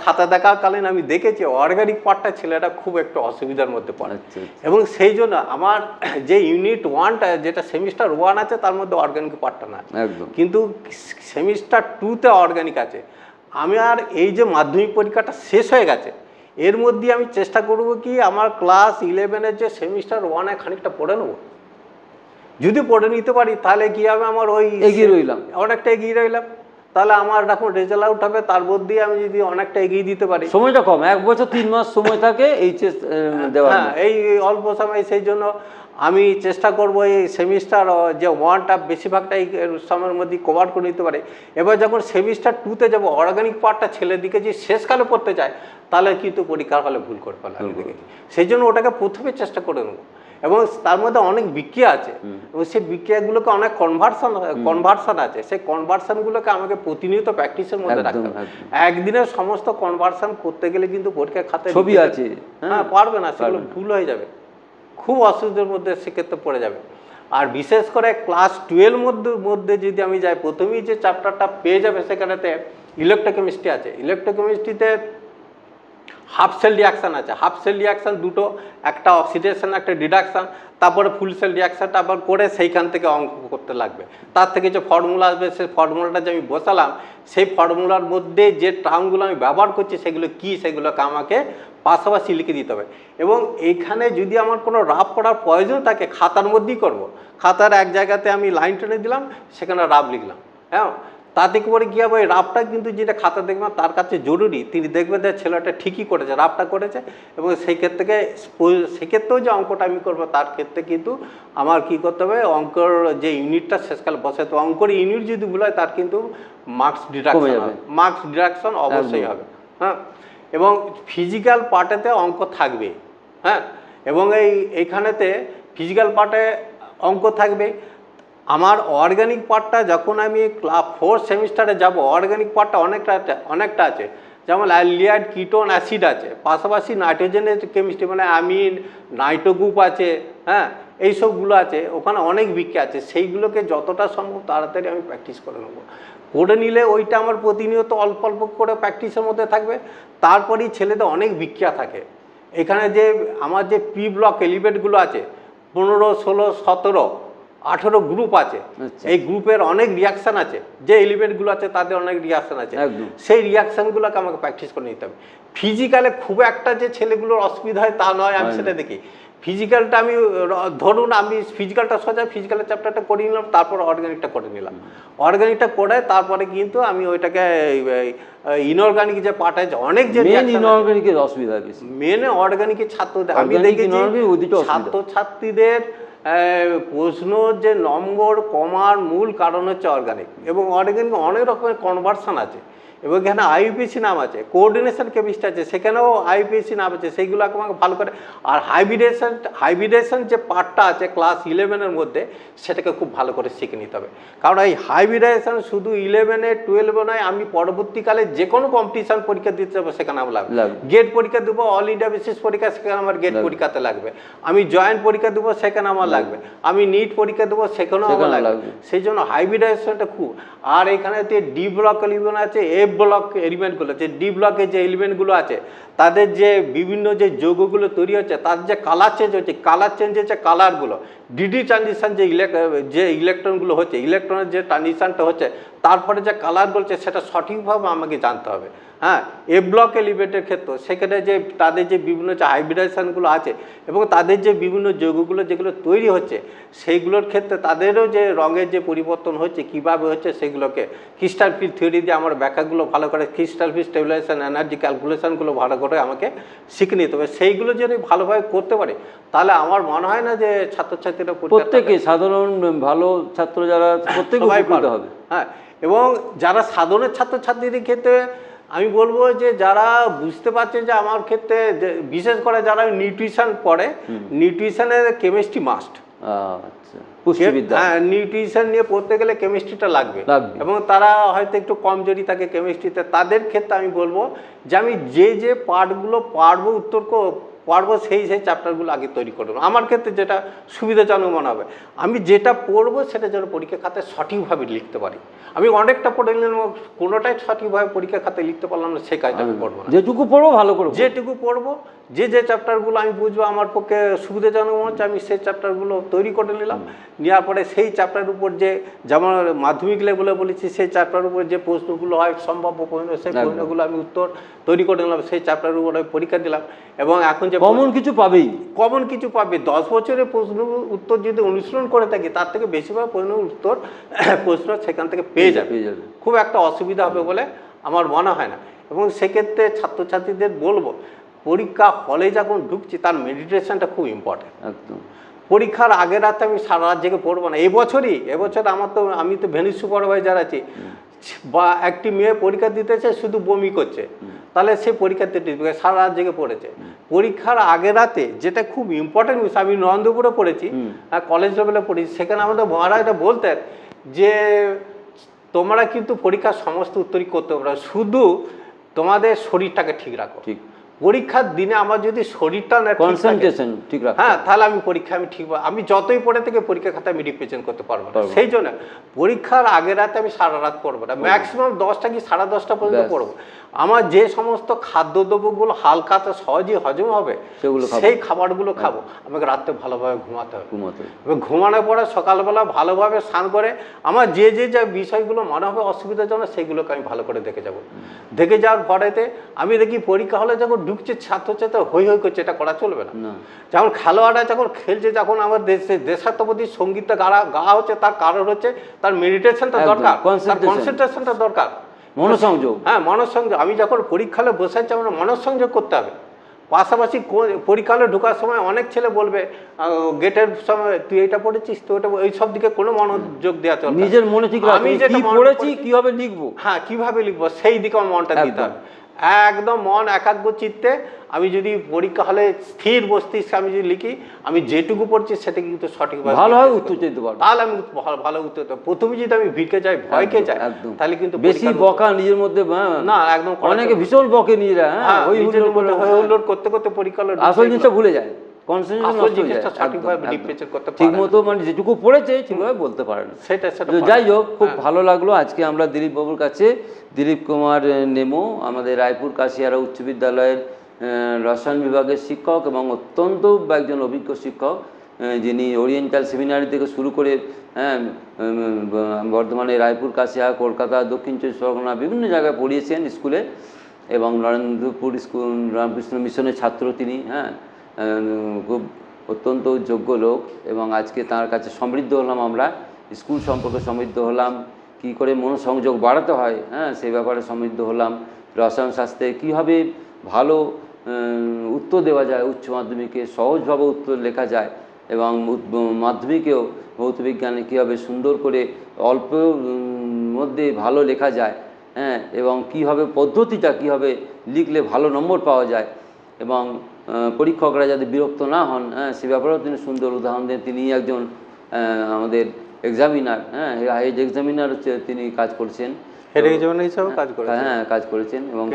খাতা দেখাকালীন আমি দেখেছি অর্গানিক পার্টটা ছেলেটা খুব একটু অসুবিধার মধ্যে পড়ে। এবং সেই জন্য আমার যে ইউনিট 1টা যেটা সেমিস্টার 1 আছে তার মধ্যে অর্গানিক পার্টটা না, কিন্তু সেমিস্টার 2তে অর্গানিক আছে। আমি আর এই যে মাধ্যমিক পরীক্ষাটা শেষ হয়ে গেছে এর মধ্যে আমি চেষ্টা করব কি আমার ক্লাস 11-এর যে সেমিস্টার 1-এ খানিকটা পড়ে নেবো। যদি পড়ে নিতে পারি তাহলে কি হবে, আমার ওই এগিয়ে রইলাম, অনেকটা এগিয়ে রইলাম। তাহলে আমার যখন রেজাল্ট আউট হবে তার মধ্যে আমি যদি অনেকটা এগিয়ে দিতে পারি, সময়টা কম, 1 বছর 3 মাস সময় থাকে এইচএস দেওয়ার, হ্যাঁ এই অল্প সময়। সেই জন্য আমি চেষ্টা করব এই সেমিস্টার যে 1টা বেশিরভাগটাই সময়ের মধ্যে কভার করে নিতে পারে। এবার যখন সেমিস্টার 2তে যাবো অর্গানিক পার্টটা ছেলের দিকে যে শেষকালে পড়তে চায় তাহলে কিন্তু পরীক্ষার হলে ভুল করে ফেলে আমি দেখেছি। সেই জন্য ওটাকে প্রথমে চেষ্টা করে নেবো। এবং তার মধ্যে অনেক বিক্রিয়া আছে এবং সেই বিক্রিয়াগুলোকে অনেক কনভার্সান আছে, সেই কনভার্সানগুলোকে আমাকে প্রতিনিয়ত প্র্যাকটিসের মধ্যে রাখতে হবে। একদিনের সমস্ত কনভার্সান করতে গেলে কিন্তু পরীক্ষার খাতায় ছবি আছে, হ্যাঁ পারবে না, সেগুলো ভুল হয়ে যাবে, খুব অসুবিধার মধ্যে সেক্ষেত্রে পড়ে যাবে। আর বিশেষ করে ক্লাস 12 মধ্যে যদি আমি যাই, প্রথমেই যে চ্যাপ্টারটা পেয়ে যাবে সেখানেতে ইলেকট্রোকেমিস্ট্রি আছে। ইলেকট্রোকেমিস্ট্রিতে হাফ সেল রিয়াকশান আছে। হাফ সেল রিয়াকশান দুটো, একটা অক্সিডেশন একটা ডিডাকশান, তারপরে ফুল সেল রিয়াকশানটা আবার করে সেইখান থেকে অঙ্ক করতে লাগবে। তার থেকে যে ফর্মুলা আসবে সেই ফর্মুলাটা যে আমি বসালাম সেই ফর্মুলার মধ্যে যে টার্মগুলো আমি ব্যবহার করছি সেগুলো কী সেগুলোকে আমাকে পাশাপাশি লিখে দিতে হবে। এবং এইখানে যদি আমার কোনো রাফ করার প্রয়োজন থাকে খাতার মধ্যেই করব। খাতার এক জায়গাতে আমি লাইন টেনে দিলাম, সেখানে রাফ লিখলাম, হ্যাঁ তাতে করে কী হবে, ওই রাফটা কিন্তু যেটা খাতা দেখবেন তার কাছে জরুরি, তিনি দেখবেন যে ছেলেটা ঠিকই করেছে, রাফটা করেছে। এবং সেই সেক্ষেত্রেও যে অঙ্কটা আমি করবো তার ক্ষেত্রে কিন্তু আমার কী করতে হবে, অঙ্কর যে ইউনিটটা শেষকালে বসাতে হবে। অঙ্কর ইউনিট যদি ভুল হয় তার কিন্তু মার্কস ডিডাকশন অবশ্যই হবে, হ্যাঁ। এবং ফিজিক্যাল পার্টেতে অঙ্ক থাকবে, হ্যাঁ। এবং এইখানেতে ফিজিক্যাল পার্টে অঙ্ক থাকবে। আমার অর্গানিক পার্টটা যখন আমি ক্লাস 4 সেমিস্টারে যাব, অর্গানিক পার্টটা অনেকটা আছে, যেমন অ্যালডিহাইড কিটোন অ্যাসিড আছে, পাশাপাশি নাইট্রোজেনের কেমিস্ট্রি মানে অ্যামিন নাইট্রো গ্রুপ আছে, হ্যাঁ এইসবগুলো আছে, ওখানে অনেক বিক্রিয়া আছে। সেইগুলোকে যতটা সম্ভব তাড়াতাড়ি আমি প্র্যাকটিস করে নেবো। করে নিলে ওইটা আমার প্রতিনিয়ত অল্প অল্প করে প্র্যাকটিসের মধ্যে থাকবে। তারপরেই ছেলেদের অনেক বিক্রিয়া থাকে। এখানে যে আমার যে পি ব্লক এলিমেন্টগুলো আছে 15, 16, 17, 18 গ্রুপ আছে। এই গ্রুপের অনেক রিয়াকশান আছে, যে এলিমেন্টগুলো আছে তাদের অনেক রিয়াকশান আছে, সেই রিয়াকশানগুলোকে আমাকে প্র্যাকটিস করে নিতে হবে। ফিজিক্যালে খুব একটা যে ছেলেগুলোর অসুবিধা হয় তা নয়, আমি সেটা দেখি। ফিজিক্যালটা আমি ধরুন আমি ফিজিক্যালটা সোজা ফিজিক্যালের চ্যাপ্টারটা করে নিলাম, তারপর অর্গানিকটা করে নিলাম। অর্গানিকটা করে তারপরে কিন্তু আমি ওইটাকে ইনঅর্গানিক যে পার্ট আছে অনেক যে ইনঅর্গানিকের অসুবিধা বেশি, মেন অর্গানিকের ছাত্রদের আমি দেখেছি ছাত্রছাত্রীদের প্রশ্ন যে নম্বর কমার মূল কারণ হচ্ছে অর্গানিক। এবং অর্গানিক অনেক রকমের কনভার্সান আছে এবং এখানে আইপিএসি নাম আছে, কোঅর্ডিনেশন কেমিস্ট্রি আছে, সেখানেও আইপিএসি নাম আছে, সেইগুলো আমাকে ভালো করে। আর হাইব্রিডেশন যে পার্টটা আছে ক্লাস 11-এর মধ্যে সেটাকে খুব ভালো করে শিখে নিতে হবে। কারণ এই হাইব্রিডেশন শুধু 11-এ 12-এ নয়, আমি পরবর্তীকালে যে কোনো কম্পিটিশান পরীক্ষা দিতে যাবো সেখানে আমার লাগবে। গেট পরীক্ষা দেবো, অল ইন্ডিয়া বেসিস পরীক্ষা, সেখানে আমার গেট পরীক্ষাতে লাগবে। আমি জয়েন্ট পরীক্ষা দেবো, সেখানে আমার লাগবে। আমি নিট পরীক্ষা দেবো, সেখানেও আমার লাগবে। সেই জন্য হাইব্রিডেশনটা খুব। আর এখানে ডি ব্লক এলিমেন্ট আছে, এফ ব্লক এলিমেন্টগুলো আছে। ডি ব্লকের যে এলিমেন্টগুলো আছে তাদের যে বিভিন্ন যে যৌগগুলো তৈরি হচ্ছে তার যে কালার চেঞ্জ হচ্ছে, কালার চেঞ্জ হচ্ছে কালারগুলো, ডিডি ট্রানজিশন যে ইলেকট্রনগুলো হচ্ছে, ইলেকট্রনের যে ট্রানজিশনটা হচ্ছে তারপরে যে কালারগুলো হচ্ছে সেটা সঠিকভাবে আমাকে জানতে হবে, হ্যাঁ। এ ব্লক এলিমেন্টের ক্ষেত্রে সেখানে যে তাদের যে বিভিন্ন যে হাইব্রিডেশনগুলো আছে এবং তাদের যে বিভিন্ন যৌগগুলো যেগুলো তৈরি হচ্ছে সেইগুলোর ক্ষেত্রে তাদেরও যে রঙের যে পরিবর্তন হচ্ছে কীভাবে হচ্ছে সেগুলোকে ক্রিস্টাল ফিল্ড থিওরি দিয়ে আমার ব্যাখ্যাগুলো ভালো করে, ক্রিস্টাল ফিল্ড স্টেবিলাইজেশন এনার্জি ক্যালকুলেশনগুলো ভালো করে আমাকে শিখে নিতে হবে। সেইগুলো যদি ভালোভাবে করতে পারে তাহলে আমার মনে হয় না যে ছাত্রছাত্রীরা প্রত্যেকে সাধারণ ভালো ছাত্র যারা প্রত্যেকে উপকৃত হবে, হ্যাঁ। এবং যারা সাধারণ ছাত্রছাত্রীদের ক্ষেত্রে আমি বলবো যে যারা বুঝতে পারছে যে আমার ক্ষেত্রে বিশেষ করে যারা নিউট্রিশন পড়ে, নিউট্রিশনের কেমিস্ট্রি মাস্ট, আচ্ছা, পুষ্টিবিদ্যা। হ্যাঁ, নিউট্রিশন নিয়ে পড়তে গেলে কেমিস্ট্রিটা লাগবে এবং তারা হয়তো একটু কমজোরি থাকে কেমিস্ট্রিতে, তাদের ক্ষেত্রে আমি বলবো যে আমি যে পার্টগুলো পারবো পারবো সেই চ্যাপ্টারগুলো আগে তৈরি করবো। আমার ক্ষেত্রে যেটা সুবিধাজনক মনে হবে, আমি যেটা পড়বো সেটা যেন পরীক্ষা খাতায় সঠিকভাবে লিখতে পারি। আমি অনেকটা পড়ে নিলাম, কোনোটাই সঠিকভাবে পরীক্ষা খাতায় লিখতে পারলাম না, সেই কাজটা আমি পড়বো না। যেটুকু পড়বো ভালো করবো, যেটুকু পড়বো, যে চ্যাপ্টারগুলো আমি বুঝবো আমার পক্ষে সুবিধাজনক মনে হচ্ছে, আমি সেই চ্যাপ্টারগুলো তৈরি করে নিলাম। নেওয়ার পরে সেই চ্যাপ্টারের উপর যে, যেমন মাধ্যমিক লেভেলে বলেছি, সেই চ্যাপ্টারের উপর যে প্রশ্নগুলো হয় সম্ভাব্য প্রশ্ন, সেই প্রশ্নগুলো আমি উত্তর তৈরি করে নিলাম, সেই চ্যাপ্টারের উপর আমি পরীক্ষা দিলাম। এবং এখন যে কমন কিছু পাবেই, কমন কিছু পাবে, 10 বছরের প্রশ্ন উত্তর যদি অনুসরণ করে থাকি, তার থেকে বেশিরভাগ প্রশ্ন সেখান থেকে পেয়ে যাবে। খুব একটা অসুবিধা হবে বলে আমার মনে হয় না। এবং সেক্ষেত্রে ছাত্রছাত্রীদের বলবো, পরীক্ষা হলে যখন ঢুকছি তার মেডিটেশনটা খুব ইম্পর্টেন্ট। একদম। পরীক্ষার আগের রাতে আমি সারা রাত জেগে পড়বো না। এবছর আমি তো ভেনিস সুপারভাইজার আছি, বা একটি মেয়ে পরীক্ষা দিতেছে শুধু বমি করছে, তাহলে সে পরীক্ষা দিতে সারা রাত জেগে পড়েছে। পরীক্ষার আগের রাতে যেটা খুব ইম্পর্টেন্ট বিষয়, আমি নরেন্দ্রপুরে পড়েছি, কলেজ লেভেলে পড়েছি, সেখানে আমাদের মহারাজরা বলতেন যে তোমরা কিন্তু পরীক্ষার সমস্ত উত্তরই করতে পারো, শুধু তোমাদের শরীরটাকে ঠিক রাখো। ঠিক, পরীক্ষার দিনে আমার যদি শরীরটা না কনসেন্ট্রেশন ঠিক রাখো, হ্যাঁ, তাহলে আমি পরীক্ষা আমি যতই পড়ে থেকে পরীক্ষা খাতা আমি রিপ্রেজেন্ট করতে পারবো না। সেই জন্য পরীক্ষার আগের রাতে আমি সারা রাত পড়বো না, ম্যাক্সিমাম 10টা কি 10:30 পর্যন্ত পড়বো। আমার যে সমস্ত খাদ্যদ্রব্যগুলো হালকাতে সহজেই হজম হবে সেই খাবারগুলো খাবো। আমাকে রাত্রে ভালোভাবে ঘুমাতে হবে, ঘুমানোর পরে সকালবেলা ভালোভাবে স্নান করে আমার যে বিষয়গুলো মনে হবে অসুবিধাজনক সেইগুলোকে আমি ভালো করে দেখে যাবো। দেখে যাওয়ার পরেতে আমি দেখি পরীক্ষা হলে যখন ঢুকছে ছাত্রছাত্রী হই করছে, এটা করা চলবে না। যখন খেলোয়াড়রা যখন খেলছে, যখন আমার দেশাত্মবোধী সঙ্গীতটা গাওয়া হচ্ছে, তার কারণ হচ্ছে তার মেডিটেশনটা দরকার, তার কনসেন্ট্রেশনটা দরকার, মনোসংযোগ। হ্যাঁ, মনোসংযোগ। আমি যখন পরীক্ষা হলে বসে আছি, আমার মনোসংযোগ করতে হবে। পাশাপাশি পরীক্ষা হলে ঢোকার সময় অনেক ছেলে বলবে গেটের সময় তুই এটা পড়েছিস তো ওটা, এই সব দিকে কোনো মনোযোগ দেওয়া চলবে না। নিজের মনে ঠিক আমি যেটা পড়েছি কিভাবে লিখবো, হ্যাঁ কিভাবে লিখবো সেই দিকে আমার মনটা দিতে হবে। একদম মন একাগ্র চিত্তে আমি যদি পরীক্ষা হলে স্থির মস্তিষ্কে আমি যদি লিখি, আমি যেটুকু পড়ছি সেটা কিন্তু সঠিকভাবে ভালোভাবে উত্তর দিতে পারবো, তাহলে আমি ভালো উত্তর দেবো। প্রথমে যদি আমি ভিড়কে যাই, ভয়কে যাই, তাহলে কিন্তু বেশি বকা নিজের মধ্যে না, একদম অনেকে ভীষণ বকে নিজেরা, হই হুল্লোড় করতে করতে পরীক্ষা হলো আসল জিনিসটা ভুলে যায়, ঠিক মতো মানে যেটুকু পড়েছে ঠিকভাবে বলতে পারে না। যাই হোক, খুব ভালো লাগলো আজকে আমরা দিলীপ বাবুর কাছে, দিলীপ কুমার নেমো, আমাদের রায়পুর কাশিয়ারা উচ্চ বিদ্যালয়ের রসায়ন বিভাগের শিক্ষক এবং অত্যন্ত একজন অভিজ্ঞ শিক্ষক, যিনি ওরিয়েন্টাল সেমিনারি থেকে শুরু করে বর্ধমানে রায়পুর কাশিয়া, কলকাতা, দক্ষিণ চব্বিশ পরগনা বিভিন্ন জায়গায় পড়িয়েছেন স্কুলে, এবং নরেন্দ্রপুর স্কুল রামকৃষ্ণ মিশনের ছাত্র তিনি। খুব অত্যন্ত যোগ্য লোক, এবং আজকে তার কাছে সমৃদ্ধ হলাম, আমরা স্কুল সম্পর্কে সমৃদ্ধ হলাম, কি করে মনোসংযোগ বাড়াতে হয় সেই ব্যাপারে সমৃদ্ধ হলাম, রসায়ন শাস্ত্রে কীভাবে ভালো উত্তর দেওয়া যায়, উচ্চ মাধ্যমিকে সহজভাবে উত্তর লেখা যায়, এবং মাধ্যমিকেও ভৌতবিজ্ঞানে কীভাবে সুন্দর করে অল্প মধ্যে ভালো লেখা যায়, এবং কীভাবে পদ্ধতিটা কীভাবে লিখলে ভালো নম্বর পাওয়া যায়, এবং পরীক্ষকরা যাতে বিরক্ত না হন সে ব্যাপারেও তিনি সুন্দর উদাহরণ দেন। তিনি একজন আমাদের এক্সামিনার, হেড এক্সামিনার হচ্ছে তিনি কাজ করছেন, কাজ করেছেন এবং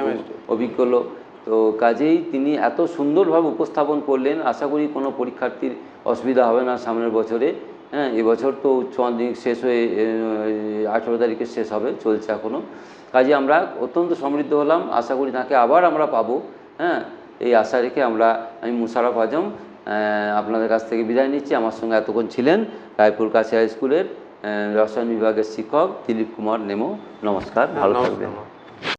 অভিজ্ঞ লোক। তো কাজেই তিনি এত সুন্দরভাবে উপস্থাপন করলেন, আশা করি কোনো পরীক্ষার্থীর অসুবিধা হবে না সামনের বছরে। এবছর তো উচ্চ মাধ্যমিক শেষ হয়ে 18 তারিখে শেষ হবে, চলছে এখনও। কাজে আমরা অত্যন্ত সমৃদ্ধ হলাম, আশা করি তাকে আবার আমরা পাবো, এই আশা রেখে আমি মুশারফ আজম আপনাদের কাছ থেকে বিদায় নিচ্ছি। আমার সঙ্গে এতক্ষণ ছিলেন রায়পুর কাশিয়া স্কুলের রসায়ন বিভাগের শিক্ষক দিলীপ কুমার নেমো। নমস্কার, ভালো থাকবেন।